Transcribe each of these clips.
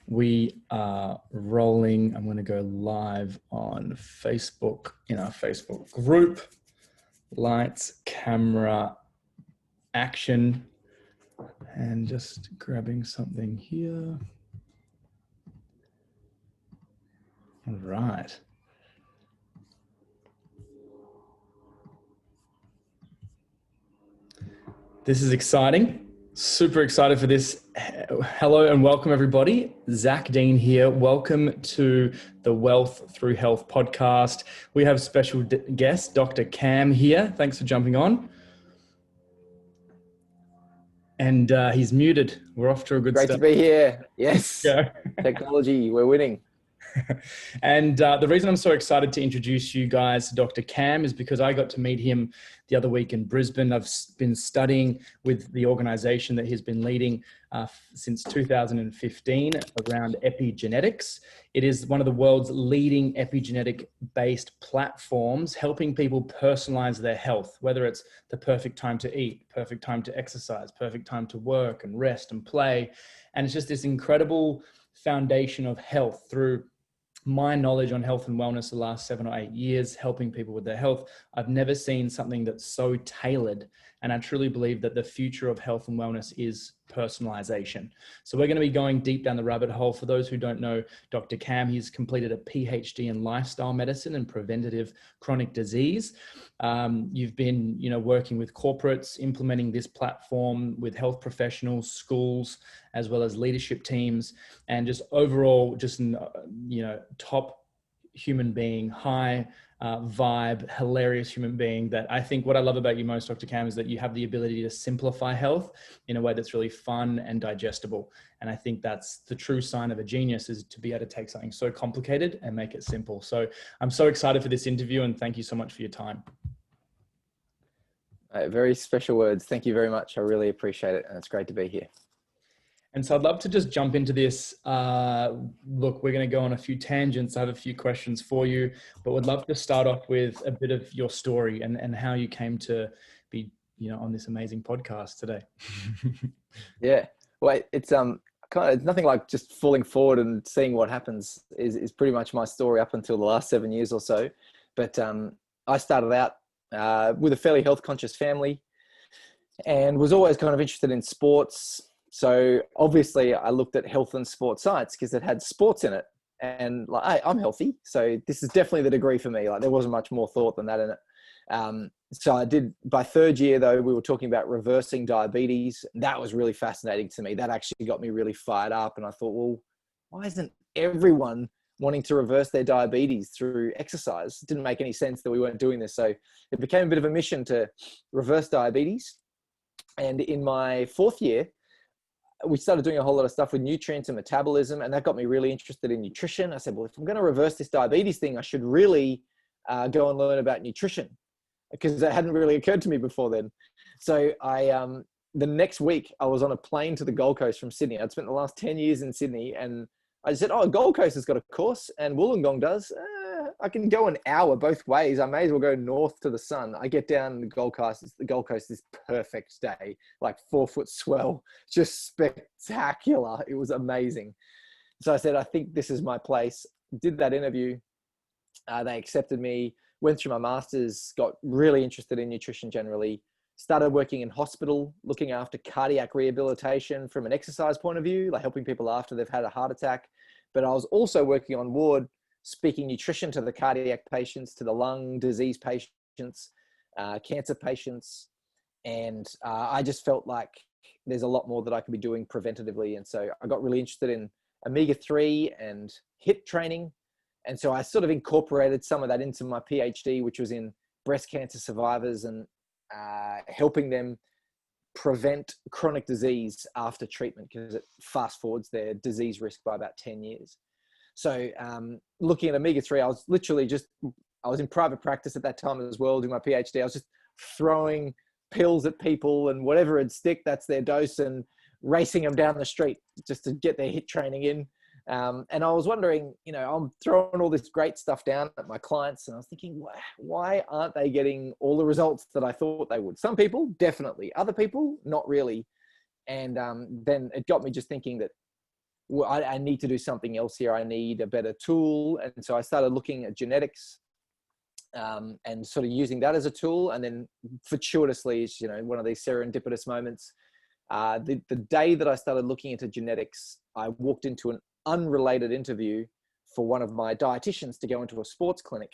We are rolling. I'm going to go live on Facebook in our Facebook group. Lights, camera, action. And just grabbing something here. All right. This is exciting. Super excited for this. Hello and welcome everybody. Zach Deane here. Welcome to the Wealth Through Health podcast. We have special guest, Dr. Cam here. Thanks for jumping on. And he's muted. We're off to a good start. Great to be here. Yes. Yeah. Technology, we're winning. And the reason I'm so excited to introduce you guys to Dr. Cam is because I got to meet him the other week in Brisbane. I've been studying with the organization that he's been leading since 2015 around epigenetics. It is one of the world's leading epigenetic-based platforms, helping people personalize their health, whether it's the perfect time to eat, perfect time to exercise, perfect time to work and rest and play. And it's just this incredible foundation of health through my knowledge on health and wellness the last 7 or 8 years, helping people with their health. I've never seen something that's so tailored. And I truly believe that the future of health and wellness is personalization. So we're going to be going deep down the rabbit hole. For those who don't know Dr. Cam, he's completed a PhD in lifestyle medicine and preventative chronic disease. You've been, working with corporates, implementing this platform with health professionals, schools, as well as leadership teams, and just overall, just top human being, high vibe, hilarious human being. That I think what I love about you most, Dr. Cam, is that you have the ability to simplify health in a way that's really fun and digestible. And I think that's the true sign of a genius, is to be able to take something so complicated and make it simple. So I'm so excited for this interview, and thank you so much for your time. Very special words. Thank you very much. I really appreciate it. And it's great to be here. And so I'd love to just jump into this. Look, we're going to go on a few tangents. I have a few questions for you, but would love to start off with a bit of your story and how you came to be, on this amazing podcast today. Yeah. Well, it's it's nothing like just falling forward and seeing what happens is pretty much my story up until the last 7 years or so. But I started out with a fairly health conscious family and was always kind of interested in sports. So obviously I looked at health and sports science because it had sports in it, and like, hey, I'm healthy. So this is definitely the degree for me. Like, there wasn't much more thought than that in it. So I did, by third year though, we were talking about reversing diabetes. That was really fascinating to me. That actually got me really fired up. And I thought, well, why isn't everyone wanting to reverse their diabetes through exercise? It didn't make any sense that we weren't doing this. So it became a bit of a mission to reverse diabetes. And in my fourth year, we started doing a whole lot of stuff with nutrients and metabolism, and that got me really interested in nutrition. I said, well, if I'm going to reverse this diabetes thing, I should really go and learn about nutrition, because that hadn't really occurred to me before then. So the next week I was on a plane to the Gold Coast from Sydney. I'd spent the last 10 years in Sydney, and I said, oh, Gold Coast has got a course and Wollongong does. I can go an hour both ways. I may as well go north to the sun. I get down the Gold Coast. The Gold Coast is perfect day, like 4-foot swell, just spectacular. It was amazing. So I said, I think this is my place. Did that interview. They accepted me, went through my master's, got really interested in nutrition generally, started working in hospital, looking after cardiac rehabilitation from an exercise point of view, like helping people after they've had a heart attack. But I was also working on ward, speaking nutrition to the cardiac patients, to the lung disease patients, cancer patients. And I just felt like there's a lot more that I could be doing preventatively. And so I got really interested in omega-3 and HIIT training. And so I sort of incorporated some of that into my PhD, which was in breast cancer survivors and helping them prevent chronic disease after treatment, because it fast forwards their disease risk by about 10 years. So looking at omega-3, I was literally I was in private practice at that time as well, doing my PhD. I was just throwing pills at people, and whatever would stick, that's their dose, and racing them down the street just to get their HIIT training in. And I was wondering, I'm throwing all this great stuff down at my clients, and I was thinking, why aren't they getting all the results that I thought they would? Some people, definitely. Other people, not really. And then it got me just thinking that well, I need to do something else here. I need a better tool. And so I started looking at genetics, and sort of using that as a tool. And then fortuitously, it's, you know, one of these serendipitous moments. The day that I started looking into genetics, I walked into an unrelated interview for one of my dietitians to go into a sports clinic.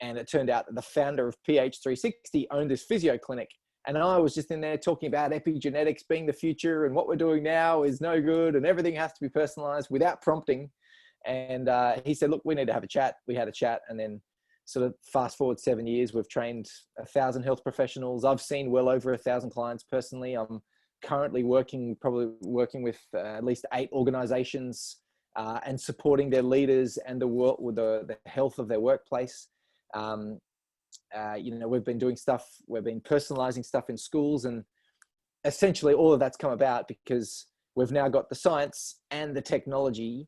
And it turned out that the founder of PH360 owned this physio clinic. And I was just in there talking about epigenetics being the future, and what we're doing now is no good, and everything has to be personalized without prompting. And he said, look, we need to have a chat. We had a chat, and then sort of fast forward 7 years, we've trained 1,000 health professionals. I've seen well over 1,000 clients personally. I'm currently working with at least 8 organizations, and supporting their leaders and the health of their workplace. You know, we've been doing stuff, we've been personalizing stuff in schools, and essentially all of that's come about because we've now got the science and the technology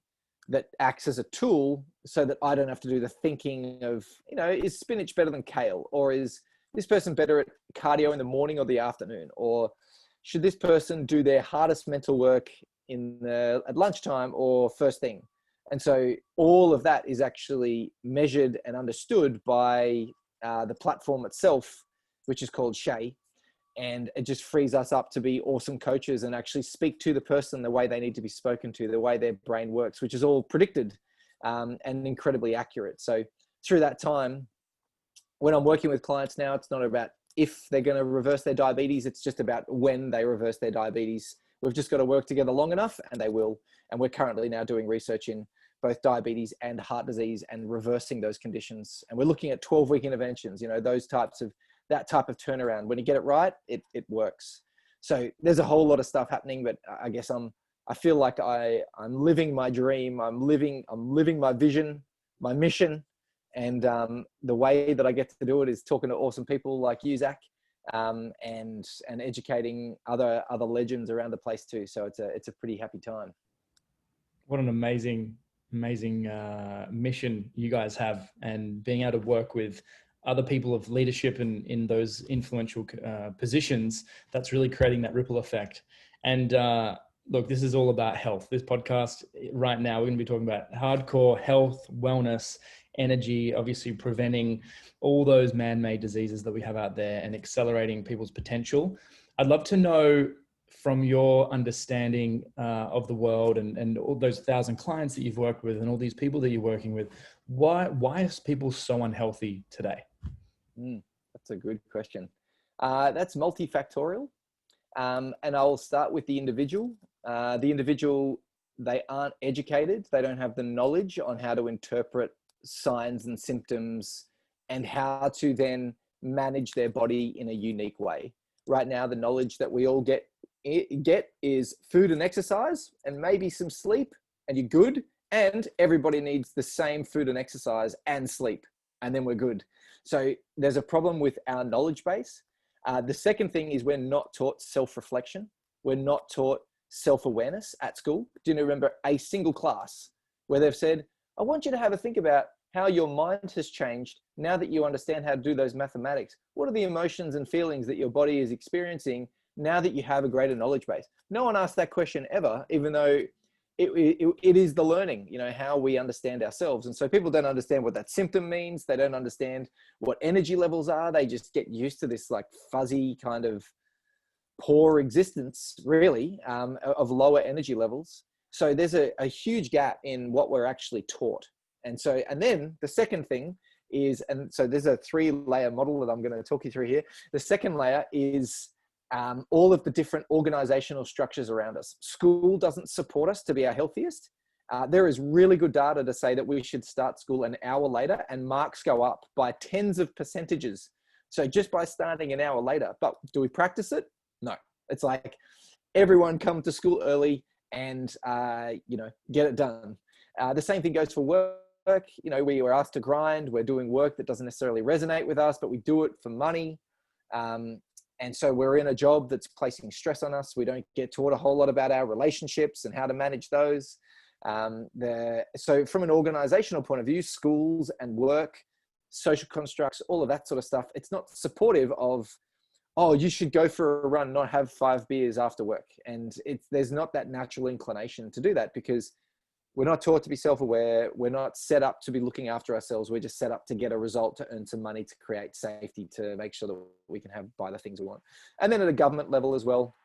that acts as a tool so that I don't have to do the thinking of, you know, is spinach better than kale? Or is this person better at cardio in the morning or the afternoon? Or should this person do their hardest mental work at lunchtime or first thing? And so all of that is actually measured and understood by the platform itself, which is called Shay. And it just frees us up to be awesome coaches and actually speak to the person the way they need to be spoken to, the way their brain works, which is all predicted and incredibly accurate. So through that time, when I'm working with clients now, it's not about if they're going to reverse their diabetes, it's just about when they reverse their diabetes. We've just got to work together long enough, and they will. And we're currently now doing research in both diabetes and heart disease and reversing those conditions. And we're looking at 12-week interventions, you know, that type of turnaround. When you get it right, it works. So there's a whole lot of stuff happening, but I guess I feel like I'm living my dream. I'm living my vision, my mission. And the way that I get to do it is talking to awesome people like you, Zach, and educating other legends around the place too. So it's a pretty happy time. What an amazing mission you guys have, and being able to work with other people of leadership in those influential positions, that's really creating that ripple effect. And look, this is all about health. This podcast right now, we're going to be talking about hardcore health, wellness, energy, obviously preventing all those man-made diseases that we have out there and accelerating people's potential. I'd love to know, from your understanding of the world and all those 1,000 clients that you've worked with and all these people that you're working with, why is people so unhealthy today? That's a good question. That's multifactorial. And I'll start with the individual. They aren't educated. They don't have the knowledge on how to interpret signs and symptoms and how to then manage their body in a unique way. Right now, the knowledge that we all get is food and exercise and maybe some sleep, and you're good. And everybody needs the same food and exercise and sleep, and then we're good. So there's a problem with our knowledge base. The second thing is we're not taught self-reflection. We're not taught self-awareness at school. Do you remember a single class where they've said, I want you to have a think about how your mind has changed now that you understand how to do those mathematics? What are the emotions and feelings that your body is experiencing now that you have a greater knowledge base? No one asked that question ever, even though it is the learning, you know, how we understand ourselves. And so people don't understand what that symptom means. They don't understand what energy levels are. They just get used to this like fuzzy kind of poor existence, really, of lower energy levels. So there's a huge gap in what we're actually taught. And then the second thing is, and so there's a 3-layer model that I'm going to talk you through here. The second layer is all of the different organizational structures around us. School doesn't support us to be our healthiest. There is really good data to say that we should start school an hour later, and marks go up by tens of percentages. So just by starting an hour later. But do we practice it? No. It's like everyone come to school early and get it done. The same thing goes for work. You know, we were asked to grind. We're doing work that doesn't necessarily resonate with us, but we do it for money. And so we're in a job that's placing stress on us. We don't get taught a whole lot about our relationships and how to manage those. So from an organizational point of view, schools and work, social constructs, all of that sort of stuff, it's not supportive of oh, you should go for a run, not have 5 beers after work. And there's not that natural inclination to do that, because we're not taught to be self-aware. We're not set up to be looking after ourselves. We're just set up to get a result, to earn some money, to create safety, to make sure that we can buy the things we want. And then at a government level as well,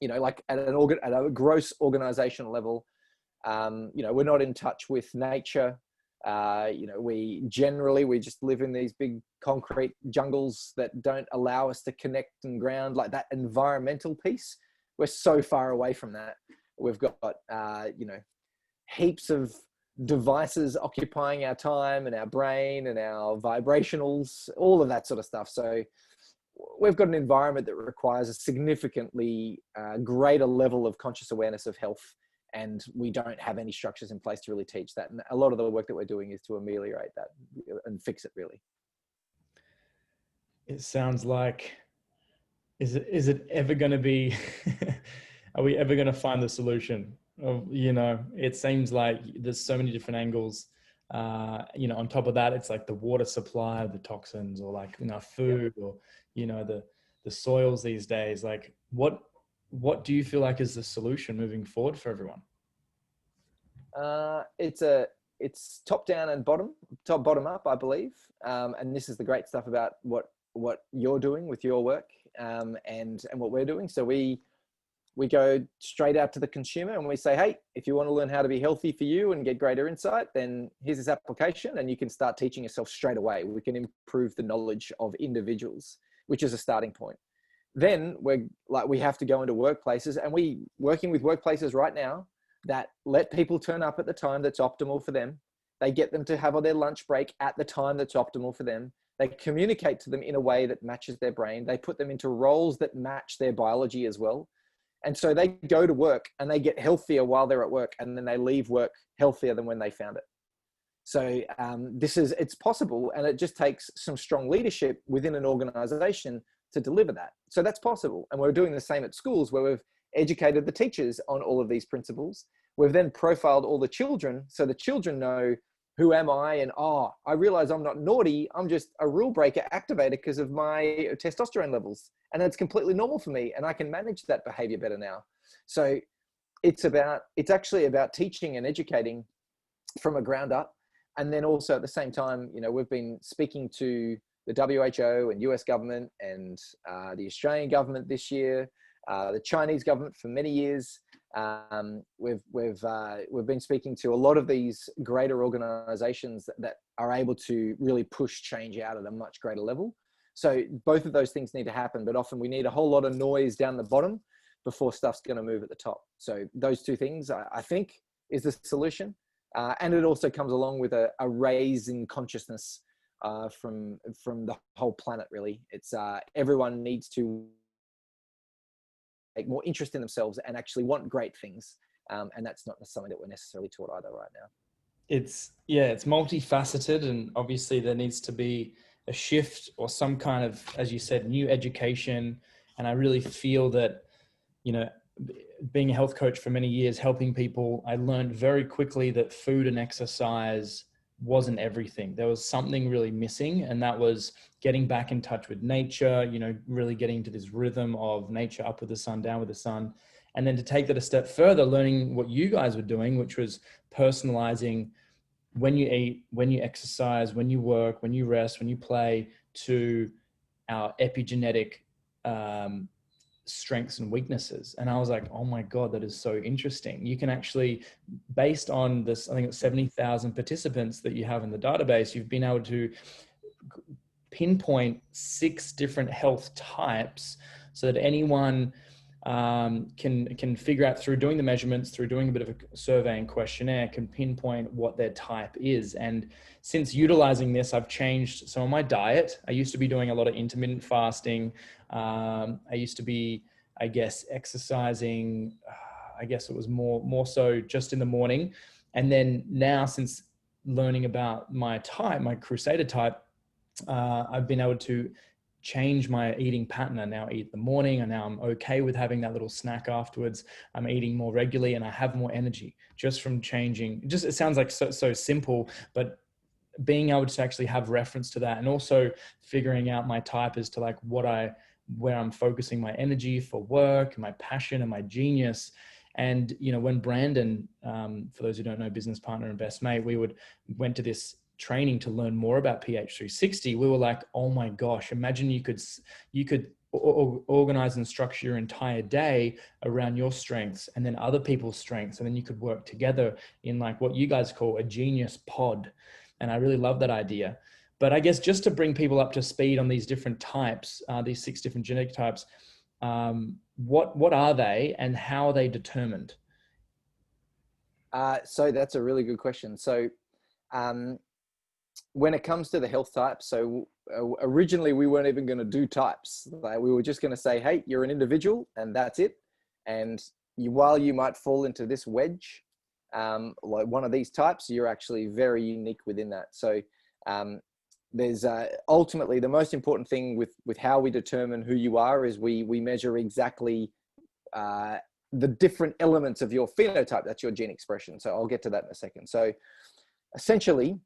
you know, like at a gross organizational level, you know, we're not in touch with nature. You know, we just live in these big concrete jungles that don't allow us to connect and ground, like that environmental piece. We're so far away from that. We've got, you know, heaps of devices occupying our time and our brain and our vibrationals, all of that sort of stuff. So we've got an environment that requires a significantly greater level of conscious awareness of health, and we don't have any structures in place to really teach that. And a lot of the work that we're doing is to ameliorate that and fix it, really. It sounds like, is it ever going to be, are we ever going to find the solution? You know, it seems like there's so many different angles. You know, on top of that, it's like the water supply, the toxins, or like, you know, food, or, you know, the soils these days. Like, what do you feel like is the solution moving forward for everyone? It's top down and bottom up, I believe. And this is the great stuff about what you're doing with your work, and what we're doing. So we go straight out to the consumer and we say, hey, if you want to learn how to be healthy for you and get greater insight, then here's this application, and you can start teaching yourself straight away. We can improve the knowledge of individuals, which is a starting point. Then we have to go into workplaces, and we working with workplaces right now that let people turn up at the time that's optimal for them. They get them to have their lunch break at the time that's optimal for them. They communicate to them in a way that matches their brain. They put them into roles that match their biology as well. And so they go to work and they get healthier while they're at work, and then they leave work healthier than when they found it. So it's possible, and it just takes some strong leadership within an organization to deliver that. So that's possible. And we're doing the same at schools, where we've educated the teachers on all of these principles. We've then profiled all the children, so the children know, who am I? And, oh, I realize I'm not naughty. I'm just a rule breaker activated because of my testosterone levels. And it's completely normal for me, and I can manage that behavior better now. So it's actually about teaching and educating from a ground up. And then also at the same time, you know, we've been speaking to the WHO and US government, and the Australian government this year, the Chinese government for many years. We've been speaking to a lot of these greater organizations that are able to really push change out at a much greater level. So both of those things need to happen, but often we need a whole lot of noise down the bottom before stuff's going to move at the top. So those two things, I think, is the solution. And it also comes along with a raise in consciousness from the whole planet, really. It's everyone needs to take more interest in themselves and actually want great things. And that's not something that we're necessarily taught either right now. It's multifaceted, and obviously there needs to be a shift or some kind of, as you said, new education. And I really feel that, you know, being a health coach for many years, helping people, I learned very quickly that food and exercise wasn't everything. There was something really missing, and that was getting back in touch with nature, you know, really getting into this rhythm of nature, up with the sun, down with the sun. And then to take that a step further, learning what you guys were doing, which was personalizing when you eat, when you exercise, when you work, when you rest, when you play, to our epigenetic strengths and weaknesses. And I was like, oh my God, that is so interesting. You can actually, based on this, I think it's 70,000 participants that you have in the database, you've been able to pinpoint 6 different health types so that anyone can figure out, through doing the measurements, through doing a bit of a survey and questionnaire, can pinpoint what their type is. And since utilizing this, I've changed some of my diet. I used to be doing a lot of intermittent fasting. I used to be, I guess, exercising. I guess it was more so just in the morning. And then now, since learning about my type, my Crusader type, I've been able to change my eating pattern. I now eat in the morning, and now I'm okay with having that little snack afterwards. I'm eating more regularly, and I have more energy just from changing. It sounds like so simple, but being able to actually have reference to that, and also figuring out my type as to like what I where I'm focusing my energy for work, my passion and my genius. And, you know, when Brandon, for those who don't know, business partner and best mate, we went to this training to learn more about pH 360. We were like, oh my gosh, imagine you could organize and structure your entire day around your strengths and then other people's strengths. And then you could work together in like what you guys call a genius pod. And I really love that idea. But I guess just to bring people up to speed on these different types, these 6 different genetic types, what are they and how are they determined? So that's a really good question. So when it comes to the health types, so originally we weren't even going to do types. Like, we were just going to say, hey, you're an individual and that's it. And while you might fall into this wedge, like one of these types, you're actually very unique within that. So there's ultimately the most important thing with how we determine who you are is we measure exactly the different elements of your phenotype. That's your gene expression. So I'll get to that in a second. So essentially,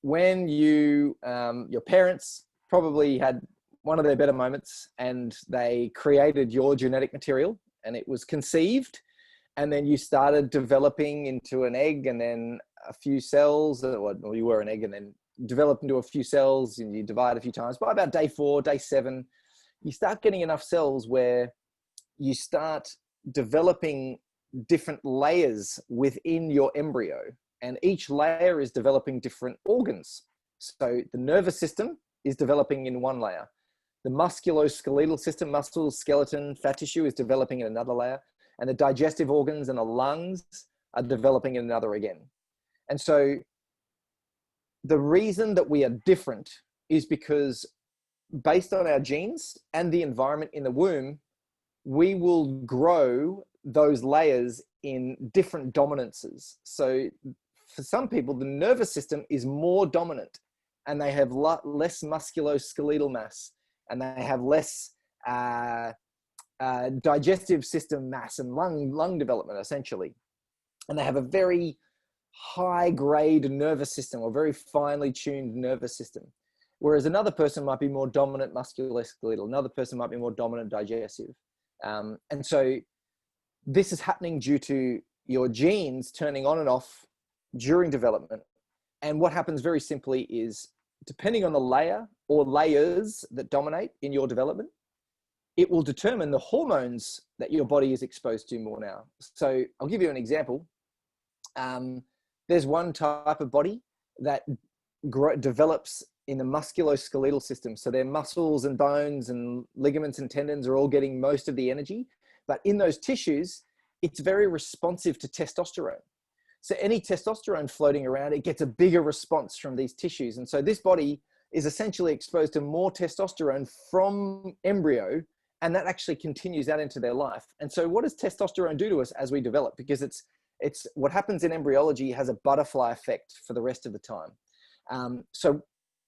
when you your parents probably had one of their better moments and they created your genetic material and it was conceived, and then you started developing into an egg and then a few cells, or you were an egg and then developed into a few cells and you divide a few times. By about day 4, day 7, you start getting enough cells where you start developing different layers within your embryo, and each layer is developing different organs. So the nervous system is developing in one layer. The musculoskeletal system, muscle, skeleton, fat tissue is developing in another layer. And the digestive organs and the lungs are developing in another again. And so the reason that we are different is because based on our genes and the environment in the womb, we will grow those layers in different dominances. So for some people, the nervous system is more dominant and they have less musculoskeletal mass and they have less digestive system mass and lung development, essentially. And they have a very high grade nervous system or very finely tuned nervous system. Whereas another person might be more dominant musculoskeletal, another person might be more dominant digestive. And so this is happening due to your genes turning on and off during development. And what happens very simply is, depending on the layer or layers that dominate in your development, it will determine the hormones that your body is exposed to more now. So I'll give you an example. There's one type of body that develops in the musculoskeletal system. So their muscles and bones and ligaments and tendons are all getting most of the energy. But in those tissues, it's very responsive to testosterone. So any testosterone floating around, it gets a bigger response from these tissues. And so this body is essentially exposed to more testosterone from embryo, and that actually continues out into their life. And so what does testosterone do to us as we develop? Because it's what happens in embryology has a butterfly effect for the rest of the time. So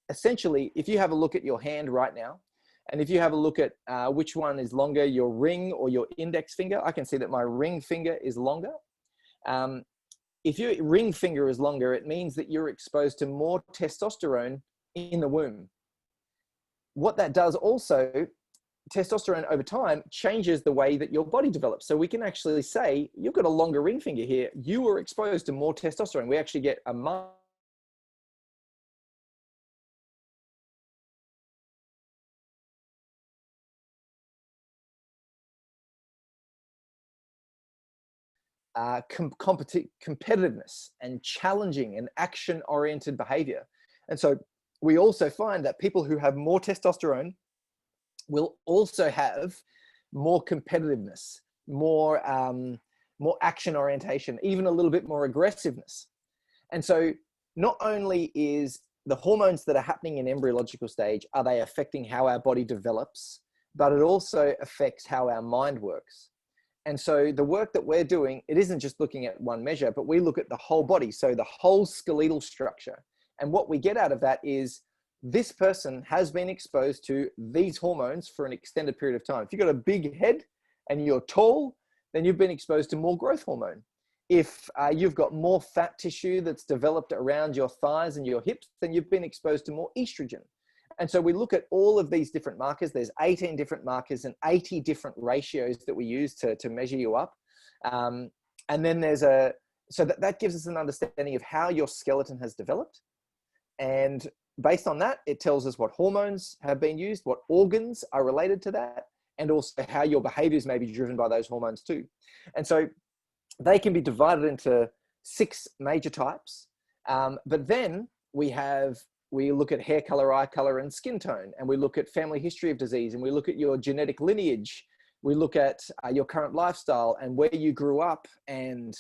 essentially, if you have a look at your hand right now, and if you have a look at which one is longer, your ring or your index finger, I can see that my ring finger is longer. If your ring finger is longer, it means that you're exposed to more testosterone in the womb. What that does also, testosterone over time changes the way that your body develops. So we can actually say, you've got a longer ring finger here. You were exposed to more testosterone. We actually get a competitiveness and challenging and action-oriented behavior. And so we also find that people who have more testosterone will also have more competitiveness, more action orientation, even a little bit more aggressiveness. And so not only is the hormones that are happening in embryological stage, are they affecting how our body develops, but it also affects how our mind works. And so the work that we're doing, it isn't just looking at one measure, but we look at the whole body. So the whole skeletal structure. And what we get out of that is this person has been exposed to these hormones for an extended period of time. If you've got a big head and you're tall, then you've been exposed to more growth hormone. If you've got more fat tissue that's developed around your thighs and your hips, then you've been exposed to more estrogen. And so we look at all of these different markers. There's 18 different markers and 80 different ratios that we use to measure you up. And then so that gives us an understanding of how your skeleton has developed. And based on that, it tells us what hormones have been used, what organs are related to that, and also how your behaviors may be driven by those hormones too. And so they can be divided into 6 major types. But then we look at hair color, eye color, and skin tone, and we look at family history of disease, and we look at your genetic lineage. We look at your current lifestyle and where you grew up, and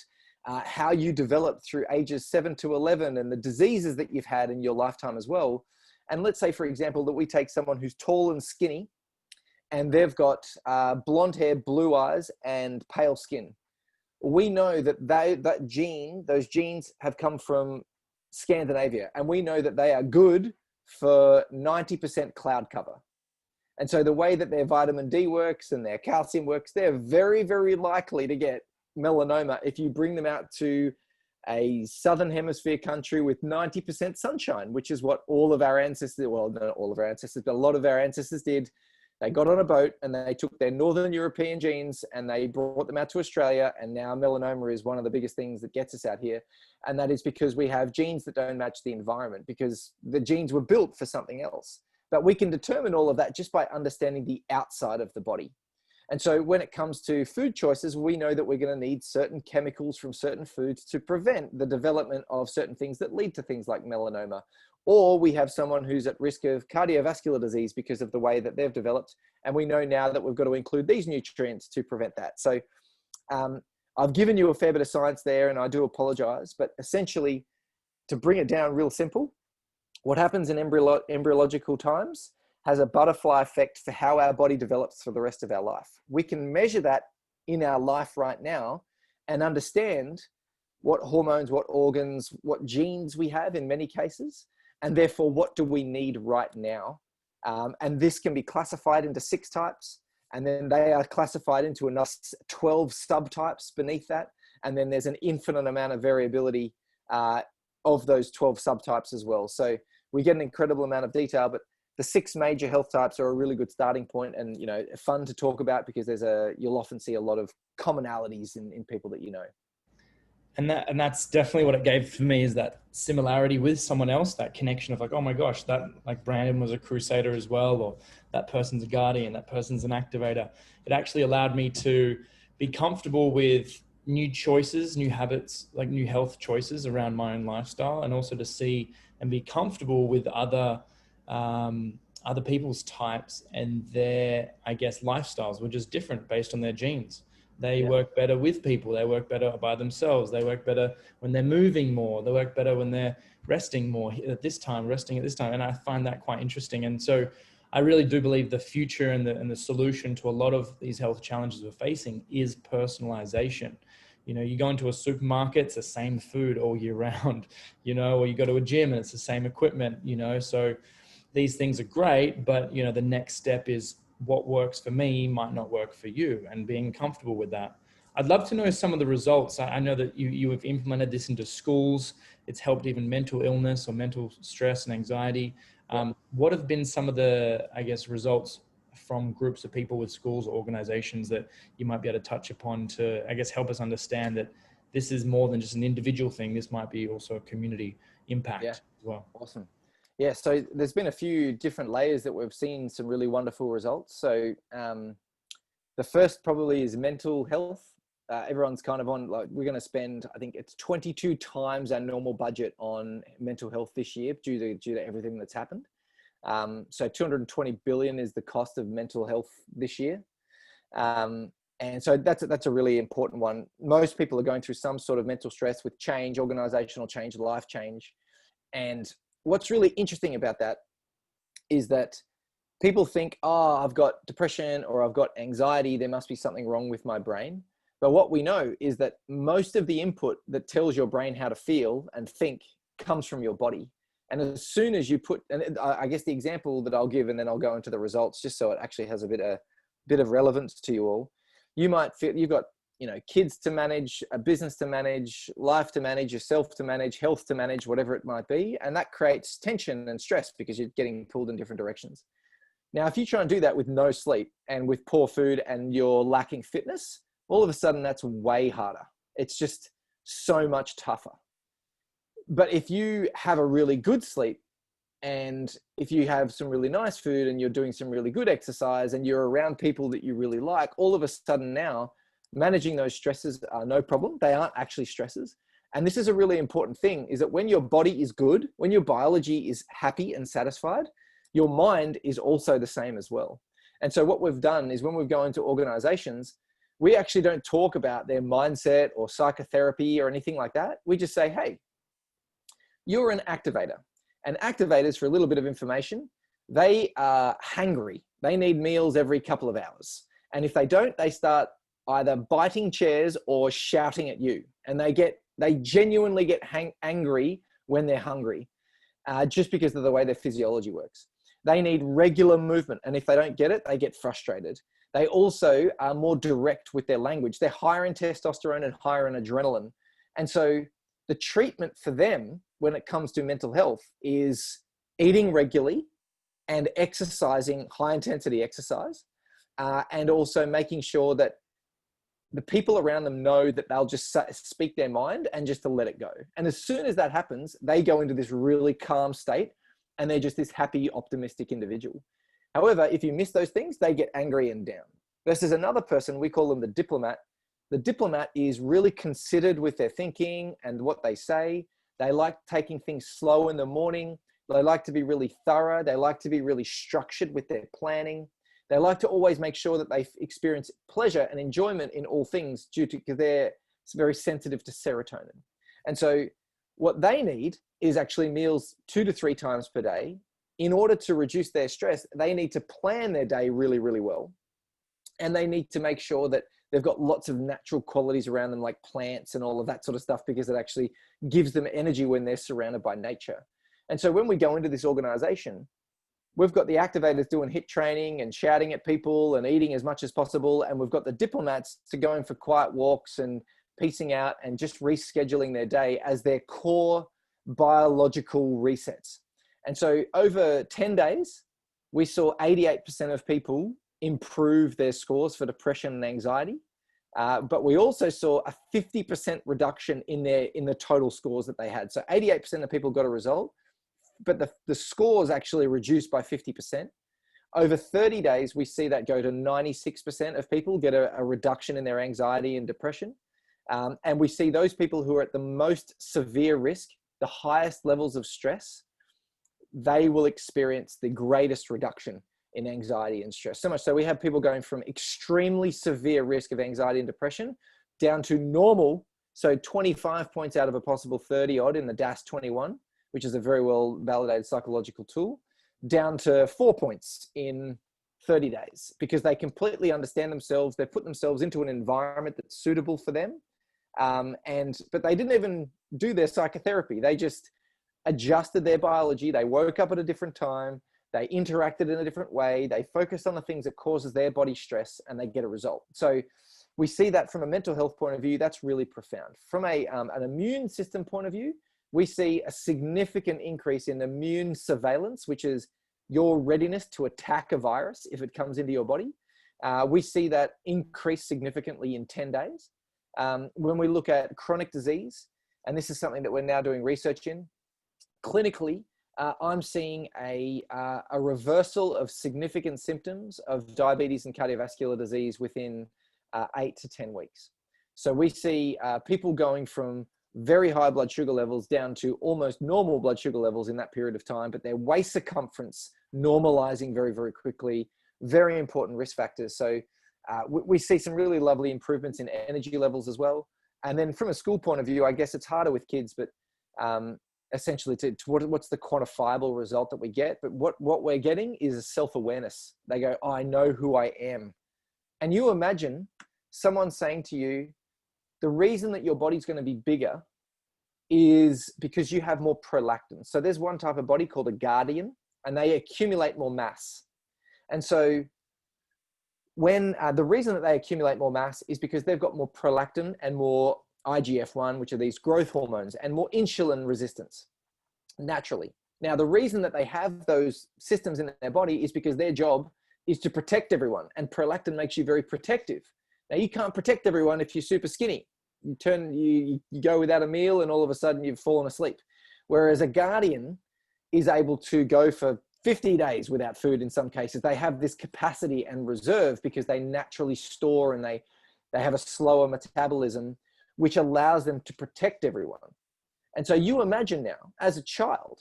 how you developed through ages 7 to 11, and the diseases that you've had in your lifetime as well. And let's say, for example, that we take someone who's tall and skinny, and they've got blonde hair, blue eyes, and pale skin. We know that those genes have come from Scandinavia, and we know that they are good for 90% cloud cover. And so the way that their vitamin D works and their calcium works, they're very, very likely to get melanoma if you bring them out to a southern hemisphere country with 90% sunshine, which is what all of our ancestors, well, not all of our ancestors, but a lot of our ancestors did. They got on a boat and they took their Northern European genes and they brought them out to Australia. And now melanoma is one of the biggest things that gets us out here. And that is because we have genes that don't match the environment, because the genes were built for something else. But we can determine all of that just by understanding the outside of the body. And so when it comes to food choices, we know that we're going to need certain chemicals from certain foods to prevent the development of certain things that lead to things like melanoma. Or we have someone who's at risk of cardiovascular disease because of the way that they've developed. And we know now that we've got to include these nutrients to prevent that. So I've given you a fair bit of science there, and I do apologize. But essentially, to bring it down real simple, what happens in embryological times has a butterfly effect for how our body develops for the rest of our life. We can measure that in our life right now and understand what hormones, what organs, what genes we have in many cases, and therefore what do we need right now. And this can be classified into 6 types, and then they are classified into another 12 subtypes beneath that. And then there's an infinite amount of variability of those 12 subtypes as well. So we get an incredible amount of detail, but the 6 major health types are a really good starting point, and fun to talk about because you'll often see a lot of commonalities in people that you know. And that's definitely what it gave for me, is that similarity with someone else, that connection of like, oh my gosh, that like Brandon was a crusader as well, or that person's a guardian, that person's an activator. It actually allowed me to be comfortable with new choices, new habits, like new health choices around my own lifestyle, and also to see and be comfortable with other people's types and their, I guess, lifestyles were just different based on their genes. They work better with people. They work better by themselves. They work better when they're moving more. They work better when they're resting more at this time, resting at this time. And I find that quite interesting. And so I really do believe the future and the solution to a lot of these health challenges we're facing is personalization. You go into a supermarket, it's the same food all year round, or you go to a gym and it's the same equipment, so these things are great, but the next step is what works for me might not work for you, and being comfortable with that. I'd love to know some of the results. I know that you have implemented this into schools. It's helped even mental illness or mental stress and anxiety. What have been some of the, I guess, results from groups of people with schools or organizations that you might be able to touch upon to, I guess, help us understand that this is more than just an individual thing. This might be also a community impact as well. Awesome. Yeah, so there's been a few different layers that we've seen some really wonderful results. So the first probably is mental health. Everyone's kind of on, like, we're going to spend, I think it's 22 times our normal budget on mental health this year due to everything that's happened. So 220 billion is the cost of mental health this year. And so that's a really important one. Most people are going through some sort of mental stress with change, organizational change, life change. And what's really interesting about that is that people think, oh, I've got depression or I've got anxiety, there must be something wrong with my brain. But what we know is that most of the input that tells your brain how to feel and think comes from your body. And as soon as you put, and I guess the example that I'll give, and then I'll go into the results just so it actually has a bit of relevance to you all. You might feel you've got kids to manage, a business to manage, life to manage, yourself to manage, health to manage, whatever it might be. And that creates tension and stress because you're getting pulled in different directions. Now, if you try and do that with no sleep and with poor food and you're lacking fitness, all of a sudden that's way harder. It's just so much tougher. But if you have a really good sleep, and if you have some really nice food and you're doing some really good exercise and you're around people that you really like, all of a sudden now managing those stresses are no problem. They aren't actually stresses. And this is a really important thing, is that when your body is good, when your biology is happy and satisfied, your mind is also the same as well. And so what we've done is when we go into organizations, we actually don't talk about their mindset or psychotherapy or anything like that. We just say, hey, you're an activator. And activators, for a little bit of information, they are hangry. They need meals every couple of hours. And if they don't, they start either biting chairs or shouting at you. And they genuinely get angry when they're hungry, just because of the way their physiology works. They need regular movement. And if they don't get it, they get frustrated. They also are more direct with their language. They're higher in testosterone and higher in adrenaline. And so the treatment for them when it comes to mental health is eating regularly and exercising, high intensity exercise, and also making sure that the people around them know that they'll just speak their mind and just to let it go. And as soon as that happens, they go into this really calm state and they're just this happy, optimistic individual. However, if you miss those things, they get angry and down. Versus another person, we call them the diplomat. The diplomat is really considered with their thinking and what they say. They like taking things slow in the morning. They like to be really thorough. They like to be really structured with their planning. They like to always make sure that they experience pleasure and enjoyment in all things because they're very sensitive to serotonin. And so what they need is actually meals 2 to 3 times per day. In order to reduce their stress, they need to plan their day really, really well. And they need to make sure that they've got lots of natural qualities around them, like plants and all of that sort of stuff, because it actually gives them energy when they're surrounded by nature. And so when we go into this organization, we've got the activators doing HIIT training and shouting at people and eating as much as possible. And we've got the diplomats to going for quiet walks and piecing out and just rescheduling their day as their core biological resets. And so over 10 days, we saw 88% of people improve their scores for depression and anxiety. But we also saw a 50% reduction in the total scores that they had. So 88% of people got a result, but the scores actually reduced by 50%. Over 30 days, we see that go to 96% of people get a reduction in their anxiety and depression. And we see those people who are at the most severe risk, the highest levels of stress, they will experience the greatest reduction in anxiety and stress. So much so we have people going from extremely severe risk of anxiety and depression down to normal. So 25 points out of a possible 30 odd in the DAS-21, which is a very well validated psychological tool, down to 4 points in 30 days, because they completely understand themselves. They've put themselves into an environment that's suitable for them. But they didn't even do their psychotherapy. They just adjusted their biology. They woke up at a different time. They interacted in a different way. They focused on the things that causes their body stress, and they get a result. So we see that from a mental health point of view, that's really profound. From an immune system point of view, we see a significant increase in immune surveillance, which is your readiness to attack a virus if it comes into your body. We see that increase significantly in 10 days. When we look at chronic disease, and this is something that we're now doing research in, clinically, I'm seeing a reversal of significant symptoms of diabetes and cardiovascular disease within 8 to 10 weeks. So we see people going from very high blood sugar levels down to almost normal blood sugar levels in that period of time, but their waist circumference normalizing very, very quickly. Very important risk factors. So we see some really lovely improvements in energy levels as well. And then from a school point of view, I guess it's harder with kids, but essentially what's the quantifiable result that we get? But what we're getting is a self-awareness. They go, oh, I know who I am. And you imagine someone saying to you, the reason that your body's going to be bigger is because you have more prolactin. So there's one type of body called a guardian, and they accumulate more mass. And so when the reason that they accumulate more mass is because they've got more prolactin and more IGF-1, which are these growth hormones, and more insulin resistance naturally. Now, the reason that they have those systems in their body is because their job is to protect everyone, and prolactin makes you very protective. Now, you can't protect everyone if you're super skinny. You go without a meal and all of a sudden you've fallen asleep. Whereas a guardian is able to go for 50 days without food in some cases. They have this capacity and reserve because they naturally store, and they have a slower metabolism, which allows them to protect everyone. And so you imagine now, as a child,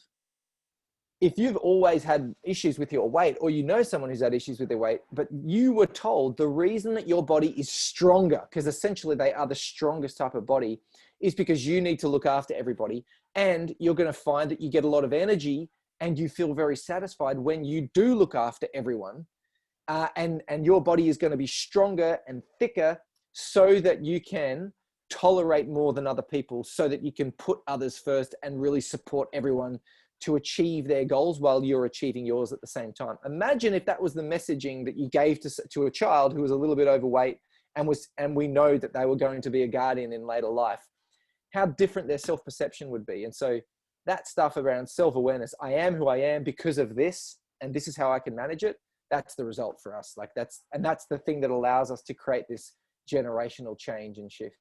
if you've always had issues with your weight, or you know someone who's had issues with their weight, but you were told the reason that your body is stronger, because essentially they are the strongest type of body, is because you need to look after everybody. And you're going to find that you get a lot of energy and you feel very satisfied when you do look after everyone. And your body is going to be stronger and thicker so that you can tolerate more than other people, so that you can put others first and really support everyone to achieve their goals while you're achieving yours at the same time. Imagine if that was the messaging that you gave to a child who was a little bit overweight and we know that they were going to be a guardian in later life, how different their self-perception would be. And so that stuff around self-awareness, I am who I am because of this, and this is how I can manage it. That's the result for us. That's the thing that allows us to create this generational change and shift.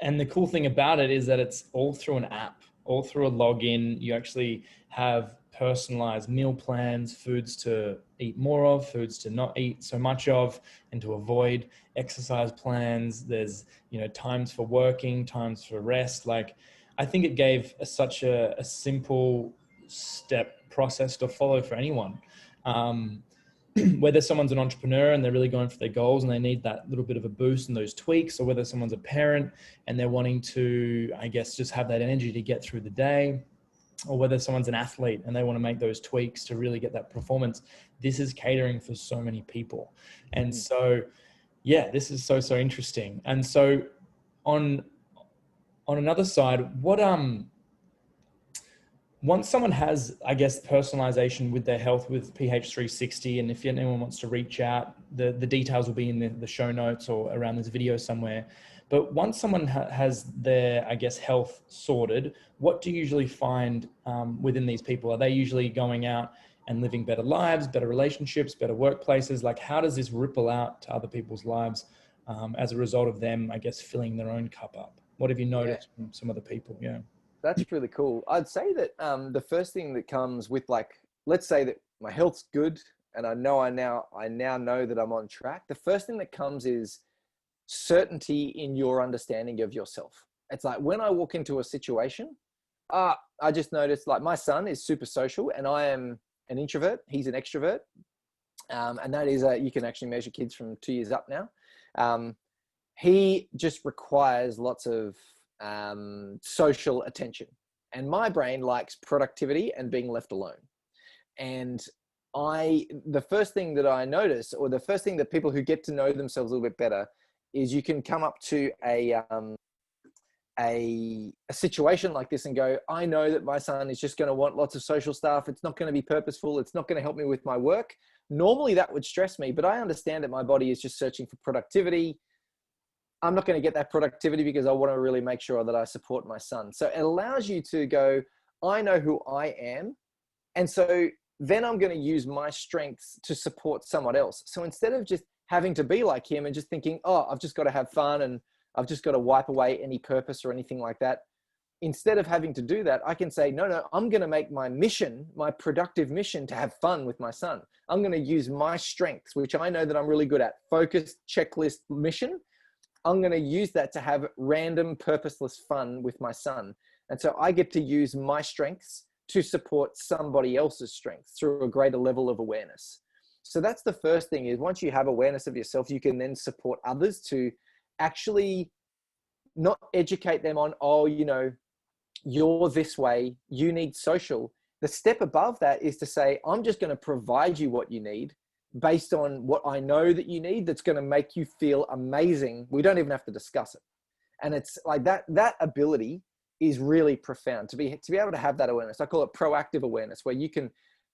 And the cool thing about it is that it's all through an app, all through a login. You actually have personalized meal plans, foods to eat more of, foods to not eat so much of, and to avoid, exercise plans. There's, times for working, times for rest. Like, I think it gave such a simple step process to follow for anyone. Whether someone's an entrepreneur and they're really going for their goals and they need that little bit of a boost and those tweaks, or whether someone's a parent and they're wanting to, I guess, just have that energy to get through the day, or whether someone's an athlete and they want to make those tweaks to really get that performance. This is catering for so many people. And so, yeah, this is so interesting. And so on another side, once someone has, I guess, personalization with their health with PH360, and if anyone wants to reach out, the details will be in the show notes or around this video somewhere. But once someone has their, I guess, health sorted, what do you usually find within these people? Are they usually going out and living better lives, better relationships, better workplaces? Like, how does this ripple out to other people's lives as a result of them, I guess, filling their own cup up? What have you noticed from some other people? Yeah. That's really cool. I'd say that the first thing that comes with, let's say that my health's good and I now know that I'm on track. The first thing that comes is certainty in your understanding of yourself. It's like when I walk into a situation, I just noticed, like, my son is super social and I am an introvert. He's an extrovert. And that is, you can actually measure kids from 2 years up now. He just requires lots of social attention, and my brain likes productivity and being left alone. And the first thing that I notice, or the first thing that people who get to know themselves a little bit better, is you can come up to a situation like this and go, I know that my son is just going to want lots of social stuff. It's not going to be purposeful. It's not going to help me with my work. Normally that would stress me, but I understand that my body is just searching for productivity. I'm not going to get that productivity because I want to really make sure that I support my son. So it allows you to go, I know who I am. And so then I'm going to use my strengths to support someone else. So instead of just having to be like him and just thinking, oh, I've just got to have fun and I've just got to wipe away any purpose or anything like that. Instead of having to do that, I can say, no, I'm going to make my mission, my productive mission, to have fun with my son. I'm going to use my strengths, which I know that I'm really good at. Focused, checklist, mission. I'm going to use that to have random, purposeless fun with my son. And so I get to use my strengths to support somebody else's strengths through a greater level of awareness. So that's the first thing, is once you have awareness of yourself, you can then support others to actually not educate them on, oh, you're this way, you need social. The step above that is to say, I'm just going to provide you what you need based on what I know that you need, that's going to make you feel amazing. We don't even have to discuss it. And it's like that ability is really profound to be able to have that awareness. I call it proactive awareness, where you can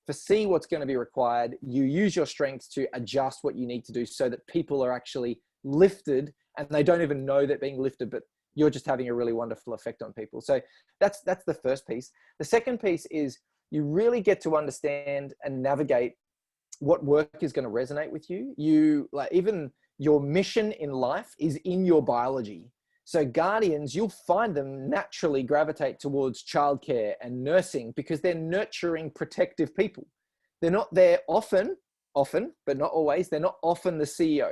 foresee what's going to be required. You use your strengths to adjust what you need to do so that people are actually lifted and they don't even know they're being lifted, but you're just having a really wonderful effect on people. So that's the first piece. The second piece is you really get to understand and navigate what work is going to resonate with you. You, like, even your mission in life is in your biology. So guardians, you'll find them naturally gravitate towards childcare and nursing because they're nurturing, protective people. They're not there often, but not always. They're not often the CEO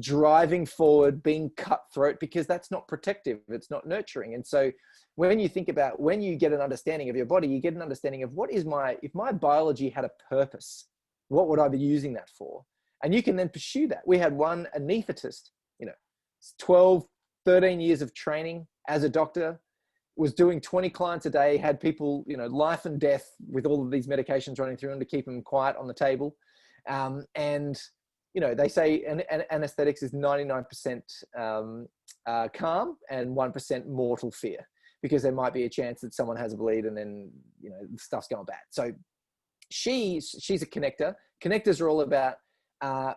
driving forward, being cutthroat, because that's not protective. It's not nurturing. And so when you think about, when you get an understanding of your body, you get an understanding of what is if my biology had a purpose, what would I be using that for? And you can then pursue that. We had one anaesthetist, 12, 13 years of training as a doctor, was doing 20 clients a day, had people, life and death with all of these medications running through them to keep them quiet on the table. They say anesthetics is 99% calm and 1% mortal fear, because there might be a chance that someone has a bleed and then, stuff's going bad. So she's a connector. Connectors are all about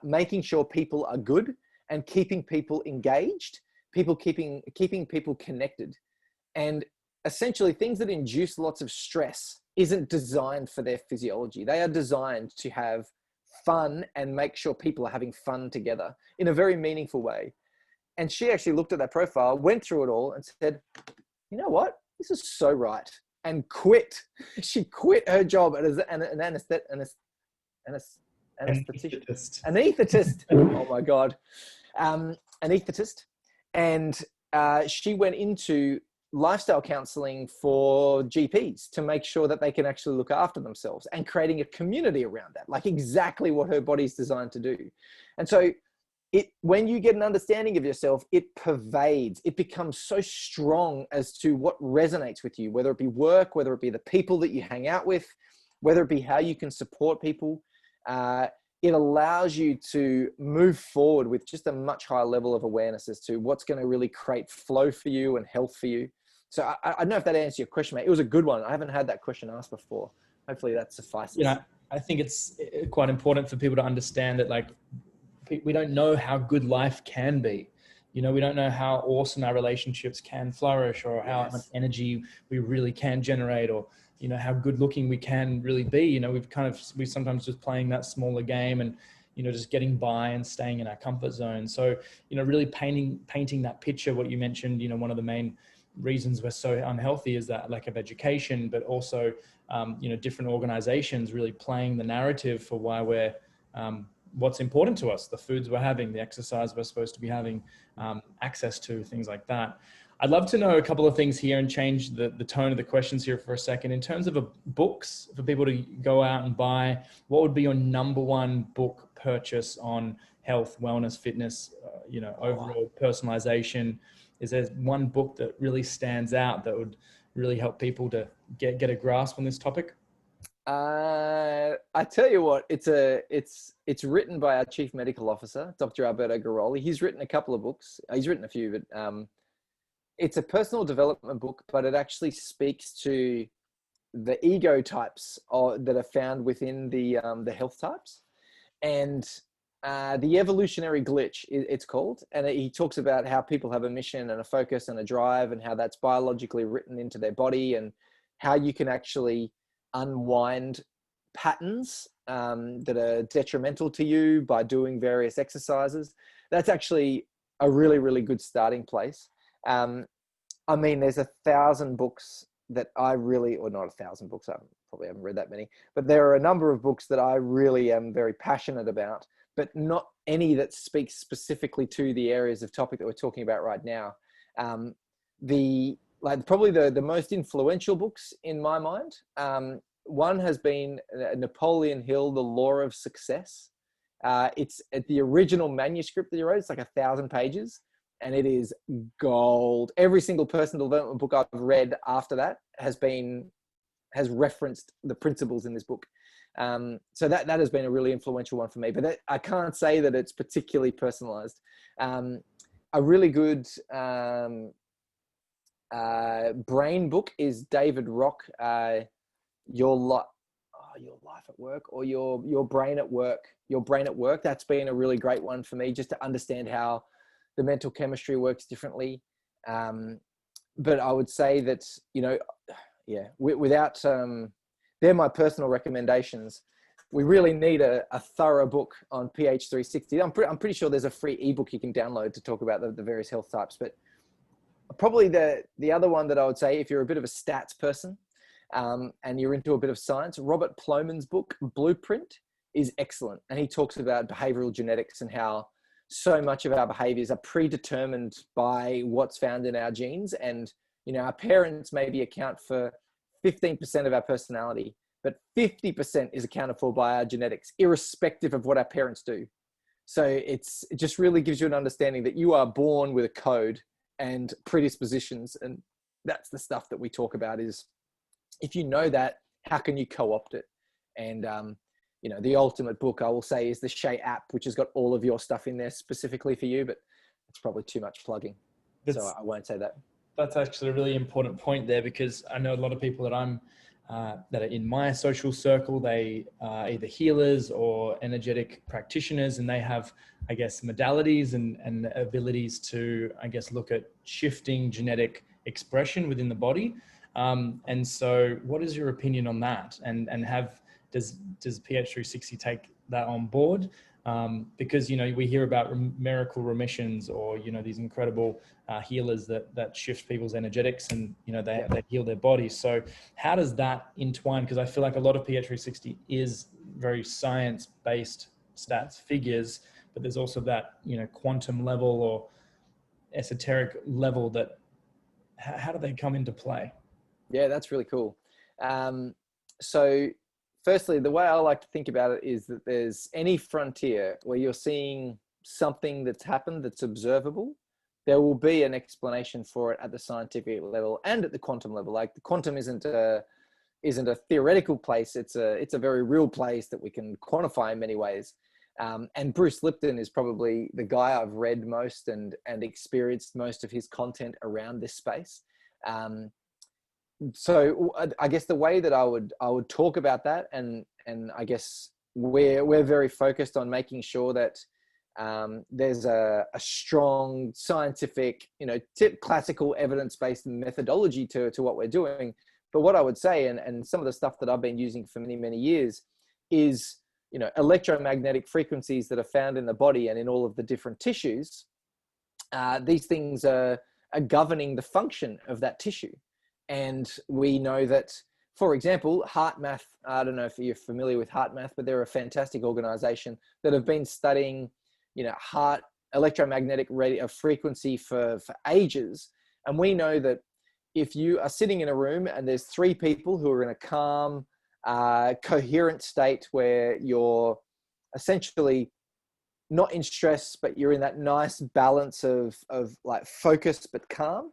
making sure people are good and keeping people engaged, keeping people connected. And essentially things that induce lots of stress isn't designed for their physiology. They are designed to have fun and make sure people are having fun together in a very meaningful way. And she actually looked at that profile, went through it all and said, you know what, this is so right, and quit. She quit her job as an anesthetist. Oh my God. Anesthetist. And she went into lifestyle counseling for GPs to make sure that they can actually look after themselves, and creating a community around that, like exactly what her body's designed to do. And so when you get an understanding of yourself, it pervades, it becomes so strong as to what resonates with you, whether it be work, whether it be the people that you hang out with, whether it be how you can support people. It allows you to move forward with just a much higher level of awareness as to what's going to really create flow for you and health for you. So I don't know if that answers your question, mate. It was a good one. I haven't had that question asked before. Hopefully that suffices. I think it's quite important for people to understand that, like, we don't know how good life can be. We don't know how awesome our relationships can flourish, or how much energy we really can generate, or, how good looking we can really be. We sometimes just playing that smaller game and, just getting by and staying in our comfort zone. So, really painting that picture, what you mentioned, one of the main reasons we're so unhealthy is that lack of education, but also, different organizations really playing the narrative for why we're, what's important to us, the foods we're having, the exercise we're supposed to be having, access to, things like that. I'd love to know a couple of things here and change the tone of the questions here for a second. In terms of books for people to go out and buy, what would be your number one book purchase on health, wellness, fitness, overall personalization? Is there one book that really stands out that would really help people to get a grasp on this topic? I tell you what, it's written by our Chief Medical Officer, Dr. Alberto Garoli. He's written a couple of books. He's written a few, but it's a personal development book, but it actually speaks to the ego types that are found within the health types, and the evolutionary glitch, it's called. And he talks about how people have a mission and a focus and a drive, and how that's biologically written into their body, and how you can actually unwind patterns that are detrimental to you by doing various exercises. That's actually a really, really good starting place. There's 1,000 books that I really, or not 1,000 books, I probably haven't read that many, but there are a number of books that I really am very passionate about, but not any that speak specifically to the areas of topic that we're talking about right now. Probably the most influential books in my mind, one has been Napoleon Hill, The Law of Success. It's the original manuscript that he wrote. It's like 1,000 pages, and it is gold. Every single personal development book I've read after that has referenced the principles in this book. So that has been a really influential one for me, but I can't say that it's particularly personalized. A really good brain book is David Rock. your life at work or your brain at work, that's been a really great one for me, just to understand how the mental chemistry works differently. But I would say that, without, they're my personal recommendations. We really need a thorough book on PH360. I'm pretty sure there's a free ebook you can download to talk about the various health types. But probably the other one that I would say, if you're a bit of a stats person, and you're into a bit of science, Robert Plomin's book, Blueprint, is excellent. And he talks about behavioral genetics and how so much of our behaviors are predetermined by what's found in our genes. And, our parents maybe account for 15% of our personality, but 50% is accounted for by our genetics, irrespective of what our parents do. So it just really gives you an understanding that you are born with a code and predispositions. And that's the stuff that we talk about is, if you know that, how can you co-opt it? And, the ultimate book I will say is the Shea app, which has got all of your stuff in there specifically for you, but it's probably too much plugging. So I won't say that. That's actually a really important point there, because I know a lot of people that that are in my social circle, they are either healers or energetic practitioners, and they have, I guess, modalities and abilities to, I guess, look at shifting genetic expression within the body. And so what is your opinion on that? And does PH360 take that on board? Because, we hear about miracle remissions or, these incredible healers that shift people's energetics and, they heal their bodies. So how does that entwine? Because I feel like a lot of PH360 is very science-based stats figures, but there's also that, quantum level or esoteric level that, how do they come into play? Yeah, that's really cool. So firstly, the way I like to think about it is that there's any frontier where you're seeing something that's happened that's observable, there will be an explanation for it at the scientific level and at the quantum level. Like, the quantum isn't a theoretical place. It's a very real place that we can quantify in many ways. And Bruce Lipton is probably the guy I've read most and experienced most of his content around this space. So I guess the way that I would talk about that, and I guess we're very focused on making sure that there's a strong scientific, classical evidence-based methodology to what we're doing. But what I would say, and some of the stuff that I've been using for many, many years is, electromagnetic frequencies that are found in the body and in all of the different tissues. These things are governing the function of that tissue. And we know that, for example, HeartMath, I don't know if you're familiar with HeartMath, but they're a fantastic organization that have been studying, heart electromagnetic frequency for ages. And we know that if you are sitting in a room and there's three people who are in a calm, coherent state where you're essentially not in stress, but you're in that nice balance of like focus but calm.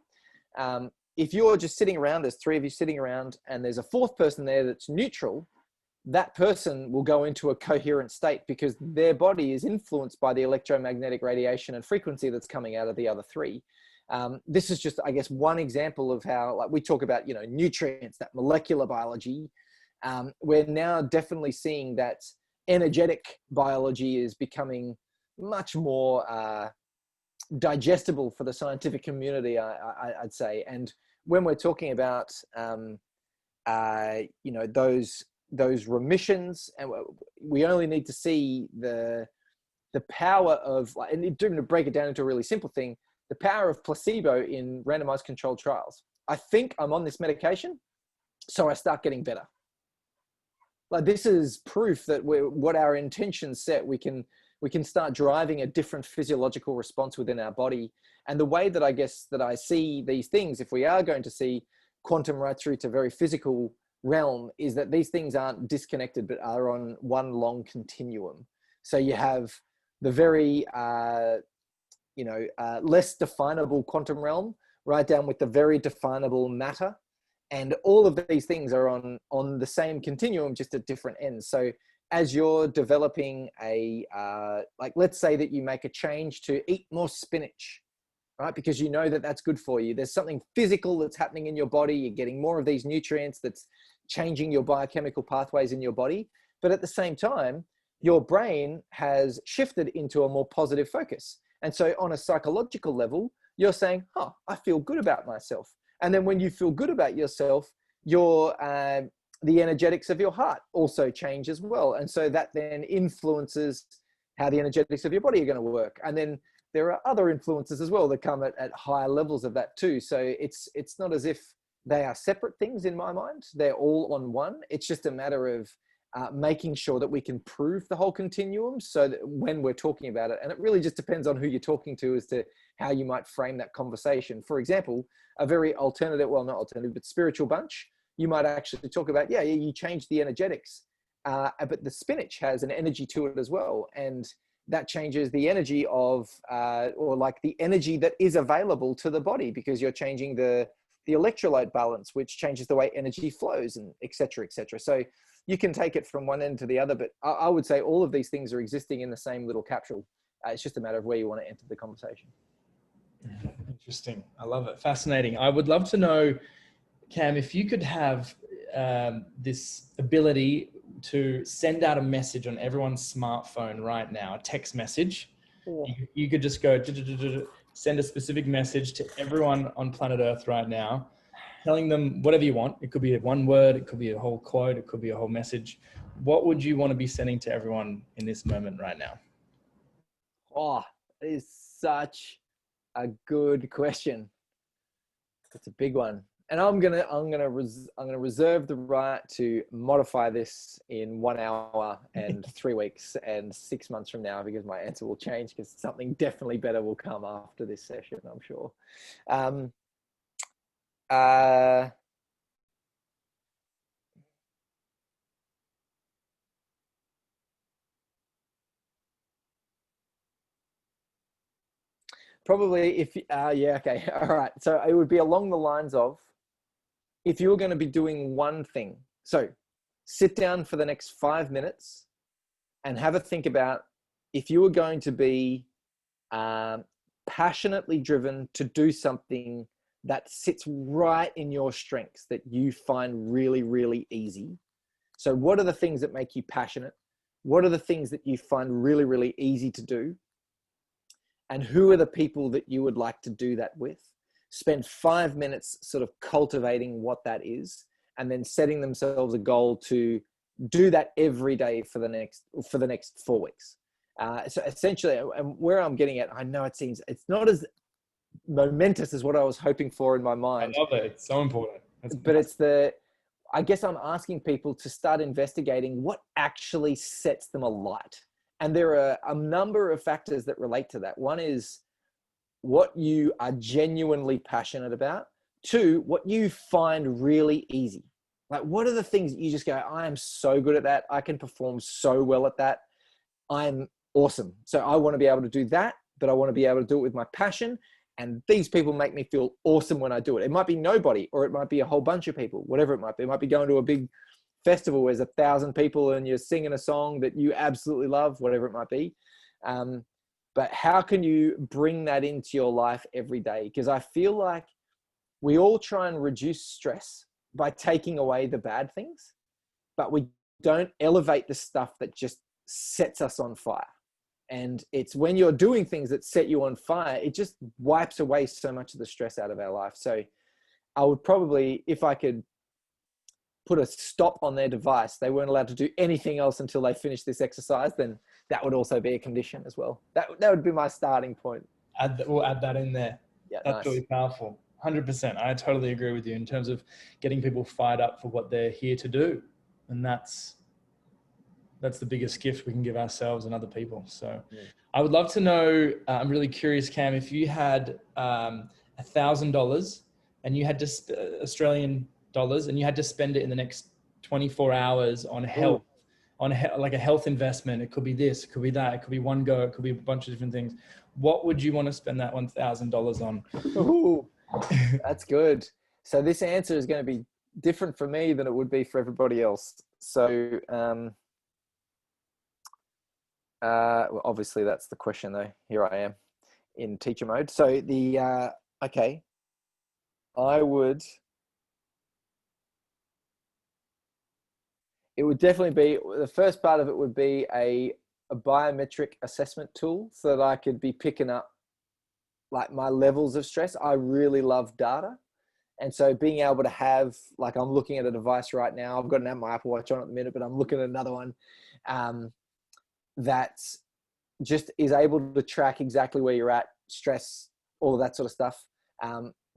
If you're just sitting around, there's three of you sitting around and there's a fourth person there that's neutral, that person will go into a coherent state because their body is influenced by the electromagnetic radiation and frequency that's coming out of the other three. This is just, I guess, one example of how, like, we talk about, nutrients, that molecular biology. We're now definitely seeing that energetic biology is becoming much more digestible for the scientific community, I'd say. And when we're talking about, those remissions, and we only need to see the power of, and to break it down into a really simple thing, the power of placebo in randomized controlled trials. I think I'm on this medication, so I start getting better. Like, this is proof that what our intentions set, we can start driving a different physiological response within our body. And the way that I guess that I see these things, if we are going to see quantum right through to very physical realm, is that these things aren't disconnected, but are on one long continuum. So you have the very, less definable quantum realm, right down with the very definable matter. And all of these things are on the same continuum, just at different ends. So as you're developing let's say that you make a change to eat more spinach, right? Because you know that that's good for you. There's something physical that's happening in your body. You're getting more of these nutrients that's changing your biochemical pathways in your body. But at the same time, your brain has shifted into a more positive focus. And so on a psychological level, you're saying, oh, I feel good about myself. And then when you feel good about yourself, the energetics of your heart also change as well. And so that then influences how the energetics of your body are going to work. And then there are other influences as well that come at higher levels of that too. So it's not as if they are separate things in my mind. They're all on one. It's just a matter of making sure that we can prove the whole continuum so that when we're talking about it, and it really just depends on who you're talking to as to how you might frame that conversation. For example, a very alternative, well, not alternative, but spiritual bunch, you might actually talk about, yeah, you change the energetics, but the spinach has an energy to it as well. And that changes the energy of, or like the energy that is available to the body, because you're changing the electrolyte balance, which changes the way energy flows, and et cetera, et cetera. So you can take it from one end to the other, but I would say all of these things are existing in the same little capsule. It's just a matter of where you want to enter the conversation. Interesting. I love it. Fascinating. I would love to know, Cam, if you could have this ability to send out a message on everyone's smartphone right now, a text message. Yeah. You could just go send a specific message to everyone on planet Earth right now, telling them whatever you want. It could be one word, it could be a whole quote, it could be a whole message. What would you want to be sending to everyone in this moment right now? Oh, it is such a good question. It's a big one. And I'm gonna reserve the right to modify this in 1 hour and 3 weeks and 6 months from now, because my answer will change, because something definitely better will come after this session, I'm sure. Probably if, yeah, okay. All right. So it would be along the lines of, if you were going to be doing one thing, so sit down for the next 5 minutes and have a think about, if you were going to be passionately driven to do something that sits right in your strengths, that you find really, really easy. So what are the things that make you passionate? What are the things that you find really, really easy to do? And who are the people that you would like to do that with? Spend 5 minutes sort of cultivating what that is, and then setting themselves a goal to do that every day for the next 4 weeks. So essentially, and where I'm getting at, I know it's not as momentous as what I was hoping for in my mind. I love it. It's so important. I guess I'm asking people to start investigating what actually sets them alight. And there are a number of factors that relate to that. One is what you are genuinely passionate about. 2, what you find really easy. Like, what are the things that you just go, I am so good at that. I can perform so well at that. I'm awesome. So I want to be able to do that, but I want to be able to do it with my passion. And these people make me feel awesome when I do it. It might be nobody, or it might be a whole bunch of people, whatever it might be. It might be going to a big festival where there's 1,000 people and you're singing a song that you absolutely love, whatever it might be. But how can you bring that into your life every day? Because I feel like we all try and reduce stress by taking away the bad things, but we don't elevate the stuff that just sets us on fire. And it's when you're doing things that set you on fire, it just wipes away so much of the stress out of our life. So I would probably, if I could put a stop on their device, they weren't allowed to do anything else until they finished this exercise, then that would also be a condition as well. That would be my starting point. We'll add that in there. Yeah, that's nice. Really powerful. 100%. I totally agree with you in terms of getting people fired up for what they're here to do. And that's the biggest gift we can give ourselves and other people. So yeah. I would love to know, I'm really curious, Cam, if you had $1,000 and you had to, Australian dollars, and you had to spend it in the next 24 hours on health, like a health investment. It could be this, it could be that, it could be one go, it could be a bunch of different things. What would you want to spend that $1,000 on? Ooh, that's good. So this answer is going to be different for me than it would be for everybody else. So, well, obviously that's the question though. Here I am in teacher mode. So okay, I would It would definitely be, the first part of it would be a biometric assessment tool so that I could be picking up like my levels of stress. I really love data. And so being able to have, like, I'm looking at a device right now. I've got my Apple Watch on at the minute, but I'm looking at another one that just is able to track exactly where you're at, stress, all of that sort of stuff.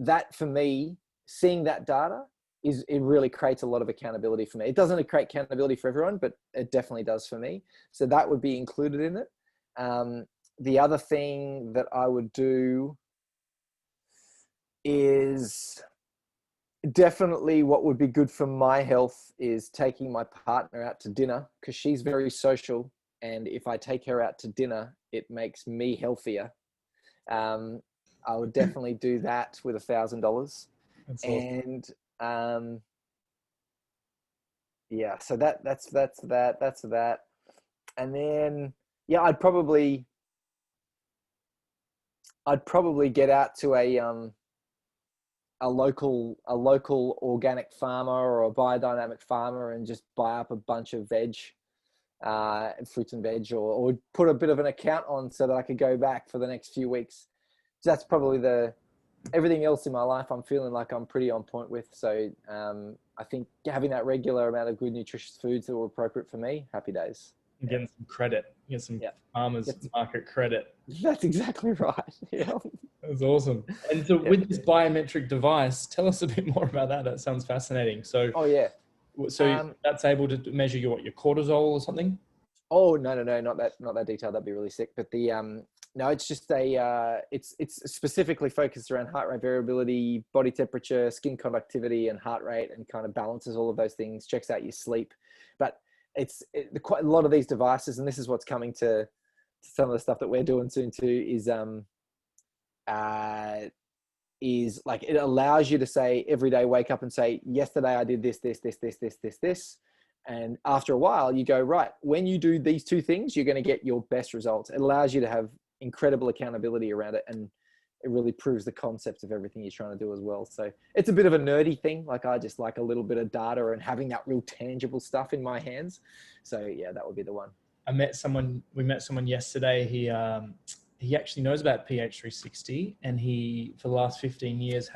That for me, seeing that data, it really creates a lot of accountability for me. It doesn't create accountability for everyone, but it definitely does for me. So that would be included in it. The other thing that I would do is definitely what would be good for my health is taking my partner out to dinner, because she's very social. And if I take her out to dinner, it makes me healthier. I would definitely do that with $1,000. And yeah, so that's that. And then yeah, I'd probably get out to a local organic farmer or a biodynamic farmer and just buy up a bunch of veg, fruits and veg, or put a bit of an account on so that I could go back for the next few weeks. So that's probably everything else in my life I'm feeling like I'm pretty on point with. So I think having that regular amount of good nutritious foods that were appropriate for me, happy days. And getting some credit, get some farmers market credit. That's exactly right. Yeah. That's awesome. And so with this biometric device, tell us a bit more about that. That sounds fascinating. So, so that's able to measure your cortisol or something? Oh, no, not that detailed. That'd be really sick. But no, it's just it's specifically focused around heart rate variability, body temperature, skin conductivity, and heart rate, and kind of balances all of those things, checks out your sleep. But quite a lot of these devices, and this is what's coming to some of the stuff that we're doing soon too, is like, it allows you to say every day, wake up and say, yesterday I did this. And after a while you go, right, when you do these two things, you're going to get your best results. It allows you to have incredible accountability around it. And it really proves the concept of everything you're trying to do as well. So it's a bit of a nerdy thing. Like, I just like a little bit of data and having that real tangible stuff in my hands. So yeah, that would be the one. We met someone yesterday. He actually knows about pH 360, and he, for the last 15 years,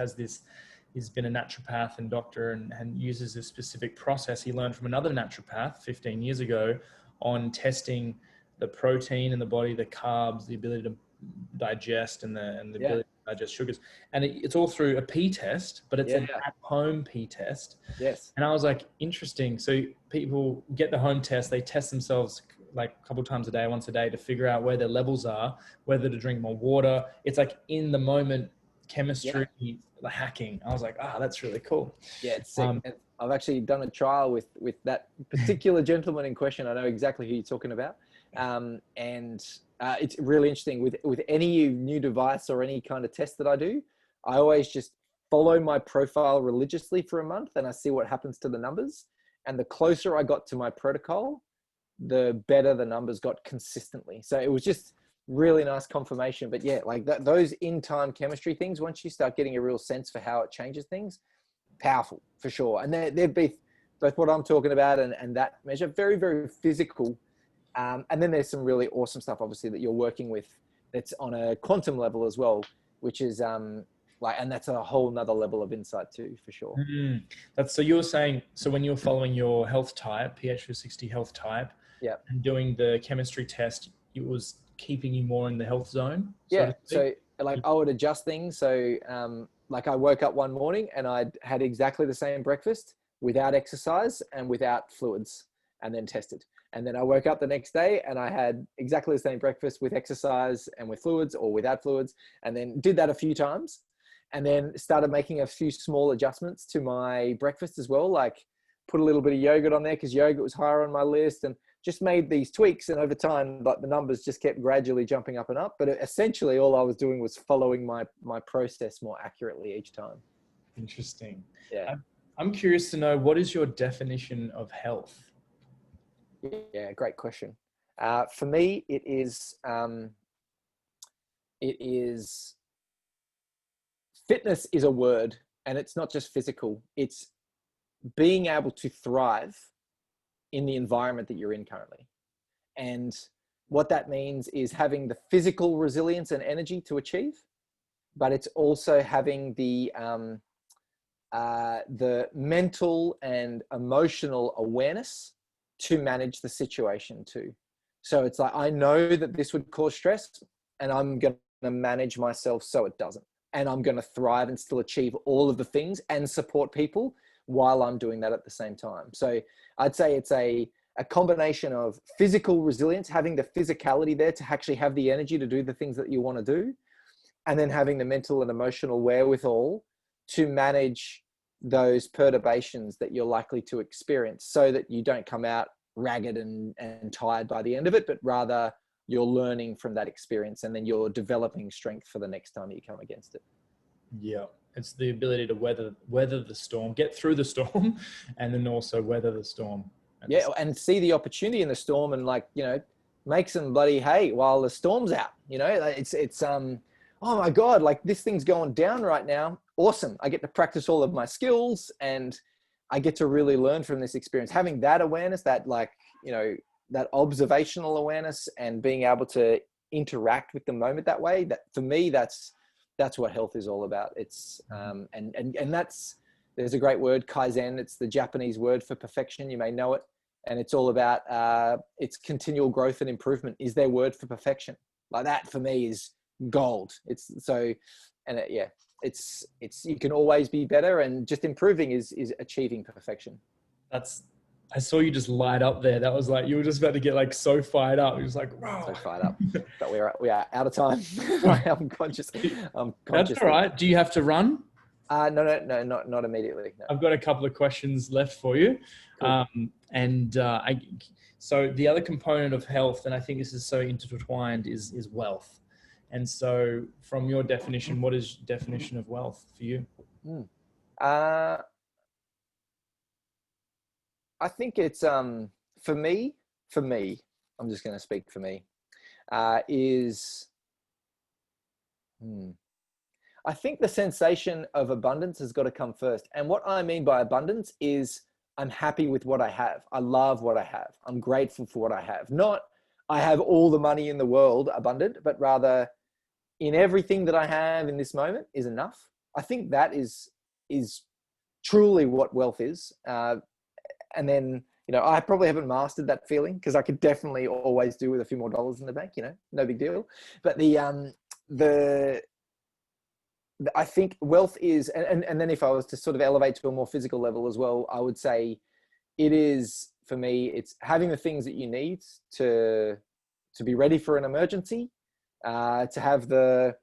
he's been a naturopath and doctor and uses this specific process he learned from another naturopath 15 years ago on testing the protein in the body, the carbs, the ability to digest, and the ability to digest sugars. And it's all through a P test, but it's an at-home P test. Yes. And I was like, interesting. So people get the home test, they test themselves like a couple of times a day, once a day, to figure out where their levels are, whether to drink more water. It's like in the moment chemistry, the hacking. I was like, that's really cool. Yeah, it's sick. I've actually done a trial with that particular gentleman in question. I know exactly who you're talking about. And it's really interesting with any new device or any kind of test that I do. I always just follow my profile religiously for a month, and I see what happens to the numbers. And the closer I got to my protocol, the better the numbers got consistently. So it was just really nice confirmation. But yeah, like those in-time chemistry things, once you start getting a real sense for how it changes things, powerful for sure. And they'd be both what I'm talking about and that measure, very, very physical. And then there's some really awesome stuff, obviously, that you're working with that's on a quantum level as well, which is and that's a whole nother level of insight too, for sure. So you're saying, so when you're following your health type, pH 360 health type, and doing the chemistry test, it was keeping you more in the health zone? So like I would adjust things. So like I woke up one morning and I had exactly the same breakfast without exercise and without fluids, and then tested. And then I woke up the next day and I had exactly the same breakfast with exercise and with fluids or without fluids, and then did that a few times, and then started making a few small adjustments to my breakfast as well. Like put a little bit of yogurt on there because yogurt was higher on my list, and just made these tweaks. And over time, like the numbers just kept gradually jumping up and up. But essentially all I was doing was following my process more accurately each time. Interesting. Yeah. I'm curious to know, what is your definition of health? Yeah, great question. For me, it is fitness is a word, and it's not just physical. It's being able to thrive in the environment that you're in currently. And what that means is having the physical resilience and energy to achieve, but it's also having the mental and emotional awareness to manage the situation too. So it's like, I know that this would cause stress, and I'm going to manage myself so it doesn't. And I'm going to thrive and still achieve all of the things and support people while I'm doing that at the same time. So I'd say it's a combination of physical resilience, having the physicality there to actually have the energy to do the things that you want to do, and then having the mental and emotional wherewithal to manage those perturbations that you're likely to experience, so that you don't come out ragged and tired by the end of it, but rather you're learning from that experience, and then you're developing strength for the next time you come against it. Yeah, it's the ability to weather the storm, get through the storm, and then also weather the storm. Yeah, and see the opportunity in the storm, and make some bloody hay while the storm's out. It's oh my God, like this thing's going down right now. Awesome. I get to practice all of my skills, and I get to really learn from this experience. Having that awareness, that that observational awareness, and being able to interact with the moment that way, that for me, that's what health is all about. It's and there's a great word, kaizen. It's the Japanese word for perfection. You may know it. And it's all about it's continual growth and improvement is their word for perfection. Like that for me is gold. It's so, and it's you can always be better, and just improving is achieving perfection. I saw you just light up there. That was like, you were just about to get like so fired up. It was like, wow. So fired up. But we are out of time. I'm conscious. That's all right. Do you have to run? No, not immediately. No. I've got a couple of questions left for you. Cool. So the other component of health, and I think this is so intertwined, is wealth. And so from your definition, what is your definition of wealth for you? I think it's, for me, I'm just going to speak for me, I think the sensation of abundance has got to come first. And what I mean by abundance is I'm happy with what I have. I love what I have. I'm grateful for what I have. Not I have all the money in the world abundant, but rather in everything that I have in this moment is enough. I think that is truly what wealth is. And then, I probably haven't mastered that feeling, because I could definitely always do with a few more dollars in the bank, no big deal. But I think wealth is, and then if I was to sort of elevate to a more physical level as well, I would say it is, for me, it's having the things that you need to be ready for an emergency, to have the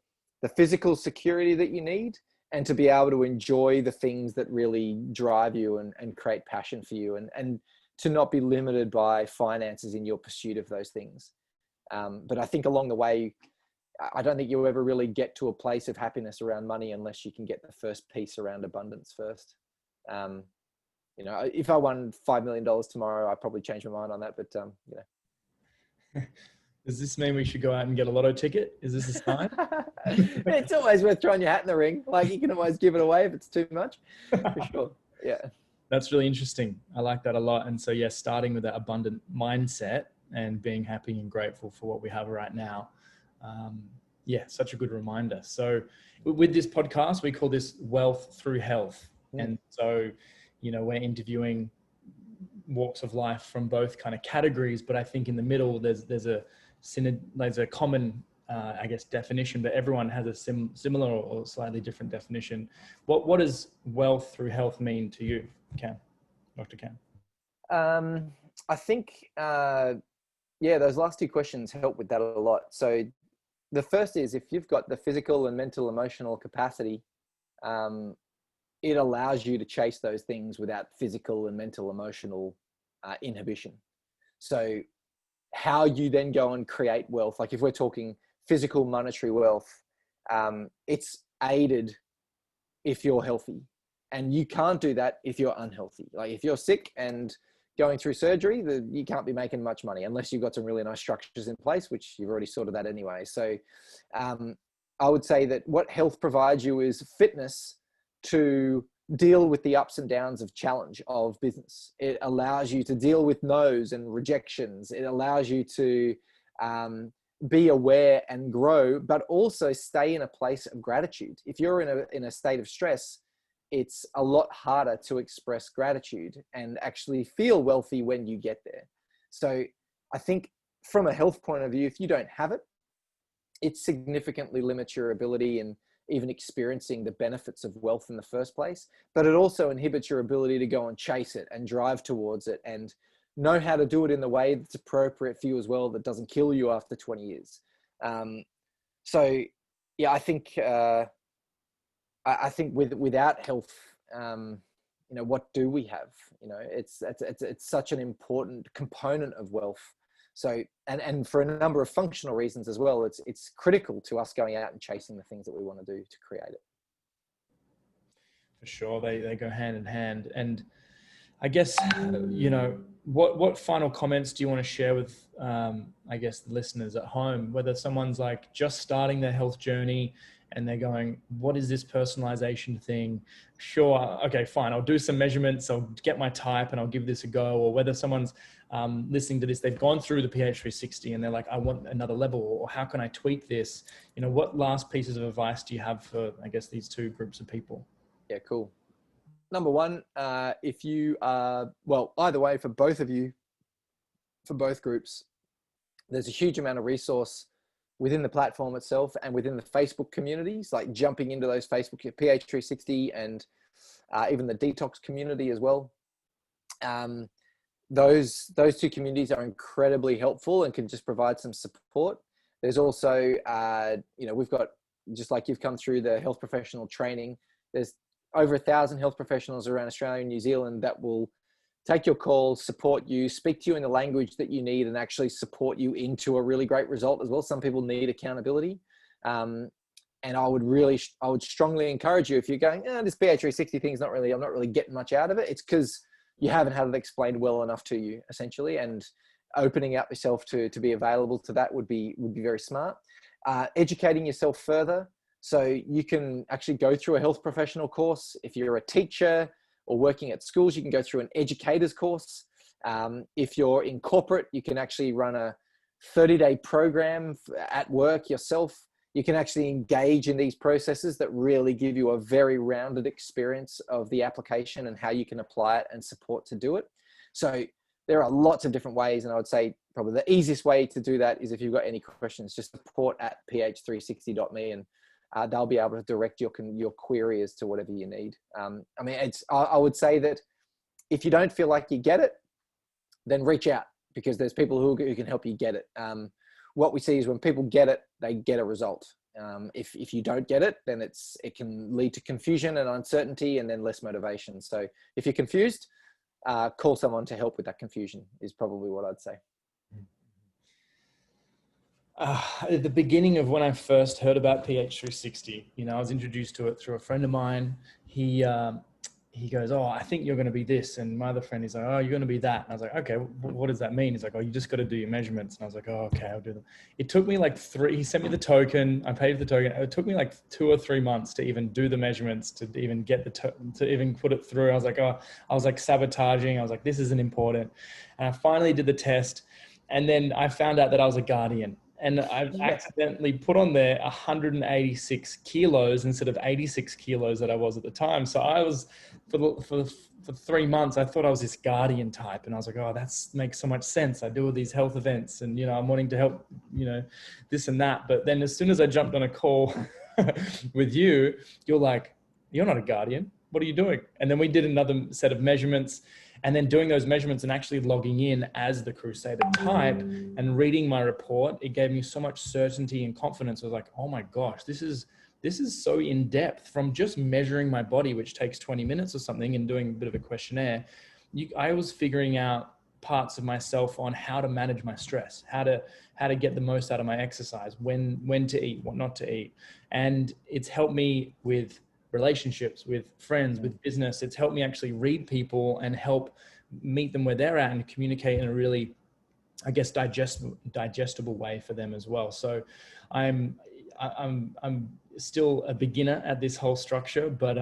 physical security that you need, and to be able to enjoy the things that really drive you and create passion for you, and to not be limited by finances in your pursuit of those things. But I think along the way, I don't think you'll ever really get to a place of happiness around money unless you can get the first piece around abundance first. If I won $5 million tomorrow, I'd probably change my mind on that, but Does this mean we should go out and get a lotto ticket? Is this a sign? It's always worth throwing your hat in the ring. Like, you can always give it away if it's too much, for sure. Yeah. That's really interesting. I like that a lot. And so, yes, starting with that abundant mindset and being happy and grateful for what we have right now. Such a good reminder. So with this podcast, we call this Wealth Through Health. And so, we're interviewing walks of life from both kind of categories, but I think in the middle, there's a common, definition, but everyone has a similar or slightly different definition. What does wealth through health mean to you, Dr. Cam? I think, those last two questions help with that a lot. So the first is, if you've got the physical and mental, emotional capacity, it allows you to chase those things without physical and mental, emotional inhibition. So how you then go and create wealth, like if we're talking physical monetary wealth, it's aided if you're healthy, and you can't do that if you're unhealthy. Like if you're sick and going through surgery, you can't be making much money unless you've got some really nice structures in place, which you've already sorted that anyway. So I would say that what health provides you is fitness to deal with the ups and downs of challenge of business. It allows you to deal with no's and rejections. It allows you to be aware and grow, but also stay in a place of gratitude. If you're in a state of stress, it's a lot harder to express gratitude and actually feel wealthy when you get there. So I think from a health point of view, if you don't have it, it significantly limits your ability and even experiencing the benefits of wealth in the first place. But it also inhibits your ability to go and chase it and drive towards it and know how to do it in the way that's appropriate for you as well, that doesn't kill you after 20 years. So yeah, I think without health, what do we have? It's such an important component of wealth. So, and for a number of functional reasons as well, it's critical to us going out and chasing the things that we want to do to create it. For sure, they go hand in hand. And I guess, what final comments do you want to share with, I guess, the listeners at home, whether someone's like just starting their health journey and they're going, what is this personalization thing? Sure. Okay, fine. I'll do some measurements. I'll get my type and I'll give this a go. Or whether someone's listening to this, they've gone through the PH360 and they're like, I want another level, or how can I tweak this? What last pieces of advice do you have for, I guess, these two groups of people? Yeah, cool. Number one, if you are, either way, for both of you, for both groups, there's a huge amount of resource within the platform itself and within the Facebook communities, like jumping into those Facebook PH360 and even the detox community as well. Those two communities are incredibly helpful and can just provide some support. There's also, we've got, just like you've come through the health professional training, there's over 1,000 health professionals around Australia and New Zealand that will take your calls, support you, speak to you in the language that you need, and actually support you into a really great result as well. Some people need accountability. And I would strongly encourage you, if you're going, this PH360 thing I'm not really getting much out of it. It's because you haven't had it explained well enough to you, essentially. And opening up yourself to be available to that would be very smart. Educating yourself further. So you can actually go through a health professional course. If you're a teacher or working at schools, you can go through an educator's course. If you're in corporate, you can actually run a 30-day program at work yourself. You can actually engage in these processes that really give you a very rounded experience of the application and how you can apply it and support to do it. So there are lots of different ways. And I would say probably the easiest way to do that is, if you've got any questions, just support@ph360.me, and they'll be able to direct your query as to whatever you need. I would say that if you don't feel like you get it, then reach out, because there's people who can help you get it. What we see is when people get it, they get a result. If you don't get it, then it can lead to confusion and uncertainty and then less motivation. So if you're confused, call someone to help with that confusion is probably what I'd say. At the beginning of when I first heard about PH360, I was introduced to it through a friend of mine. He goes, oh, I think you're going to be this. And my other friend is like, oh, you're going to be that. And I was like, okay, what does that mean? He's like, oh, you just got to do your measurements. And I was like, oh, okay, I'll do them. It took me like he sent me the token. I paid for the token. It took me like 2 or 3 months to even do the measurements, to even get to even put it through. I was like sabotaging. I was like, this isn't important. And I finally did the test. And then I found out that I was a guardian. And I've accidentally put on there 186 kilos instead of 86 kilos that I was at the time. So I was, for 3 months, I thought I was this guardian type. And I was like, oh, that makes so much sense. I do all these health events and, I'm wanting to help, this and that. But then as soon as I jumped on a call with you, you're like, you're not a guardian. What are you doing? And then we did another set of measurements. And then doing those measurements and actually logging in as the Crusader type and reading my report, it gave me so much certainty and confidence. I was like, oh my gosh, this is so in depth. From just measuring my body, which takes 20 minutes or something, and doing a bit of a questionnaire, I was figuring out parts of myself on how to manage my stress, how to get the most out of my exercise, when to eat, what not to eat. And it's helped me with relationships, with friends, with business. It's helped me actually read people and help meet them where they're at and communicate in a really, I guess, digestible way for them as well. So I'm still a beginner at this whole structure, but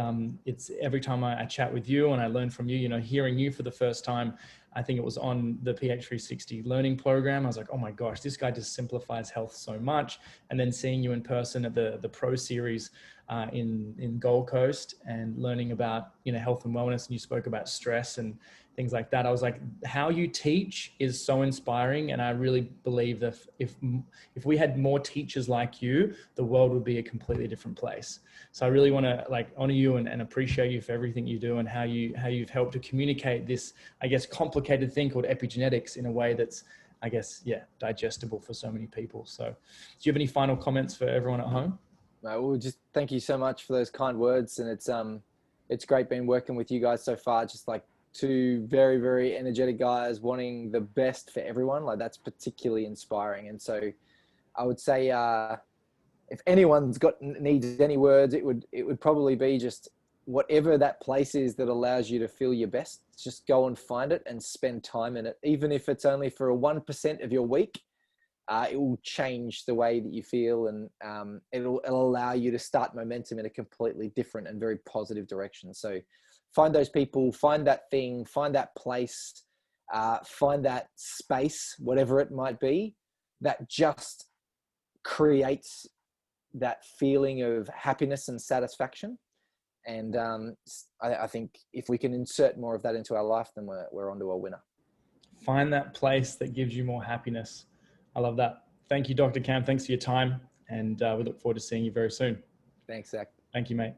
it's every time I chat with you and I learn from you, you know, hearing you for the first time, I think it was on the PH360 learning program. I was like, oh my gosh, this guy just simplifies health so much. And then seeing you in person at the Pro Series in Gold Coast and learning about, you know, health and wellness, and you spoke about stress and things like that. I was like, how you teach is so inspiring. And I really believe that if we had more teachers like you, the world would be a completely different place. So I really want to like honor you and appreciate you for everything you do and how you've helped to communicate this, I guess, complicated thing called epigenetics in a way that's, I guess, yeah, digestible for so many people. So do you have any final comments for everyone at home? Well, just thank you so much for those kind words. And it's great being working with you guys so far. Just like two very, very energetic guys wanting the best for everyone. Like that's particularly inspiring. And so I would say, if anyone's needs any words, it would probably be just whatever that place is that allows you to feel your best, just go and find it and spend time in it. Even if it's only for a 1% of your week, it will change the way that you feel, and it'll allow you to start momentum in a completely different and very positive direction. So find those people, find that thing, find that place, find that space, whatever it might be, that just creates that feeling of happiness and satisfaction. And I think if we can insert more of that into our life, then we're onto a winner. Find that place that gives you more happiness. I love that. Thank you, Dr. Cam. Thanks for your time. And we look forward to seeing you very soon. Thanks, Zach. Thank you, mate.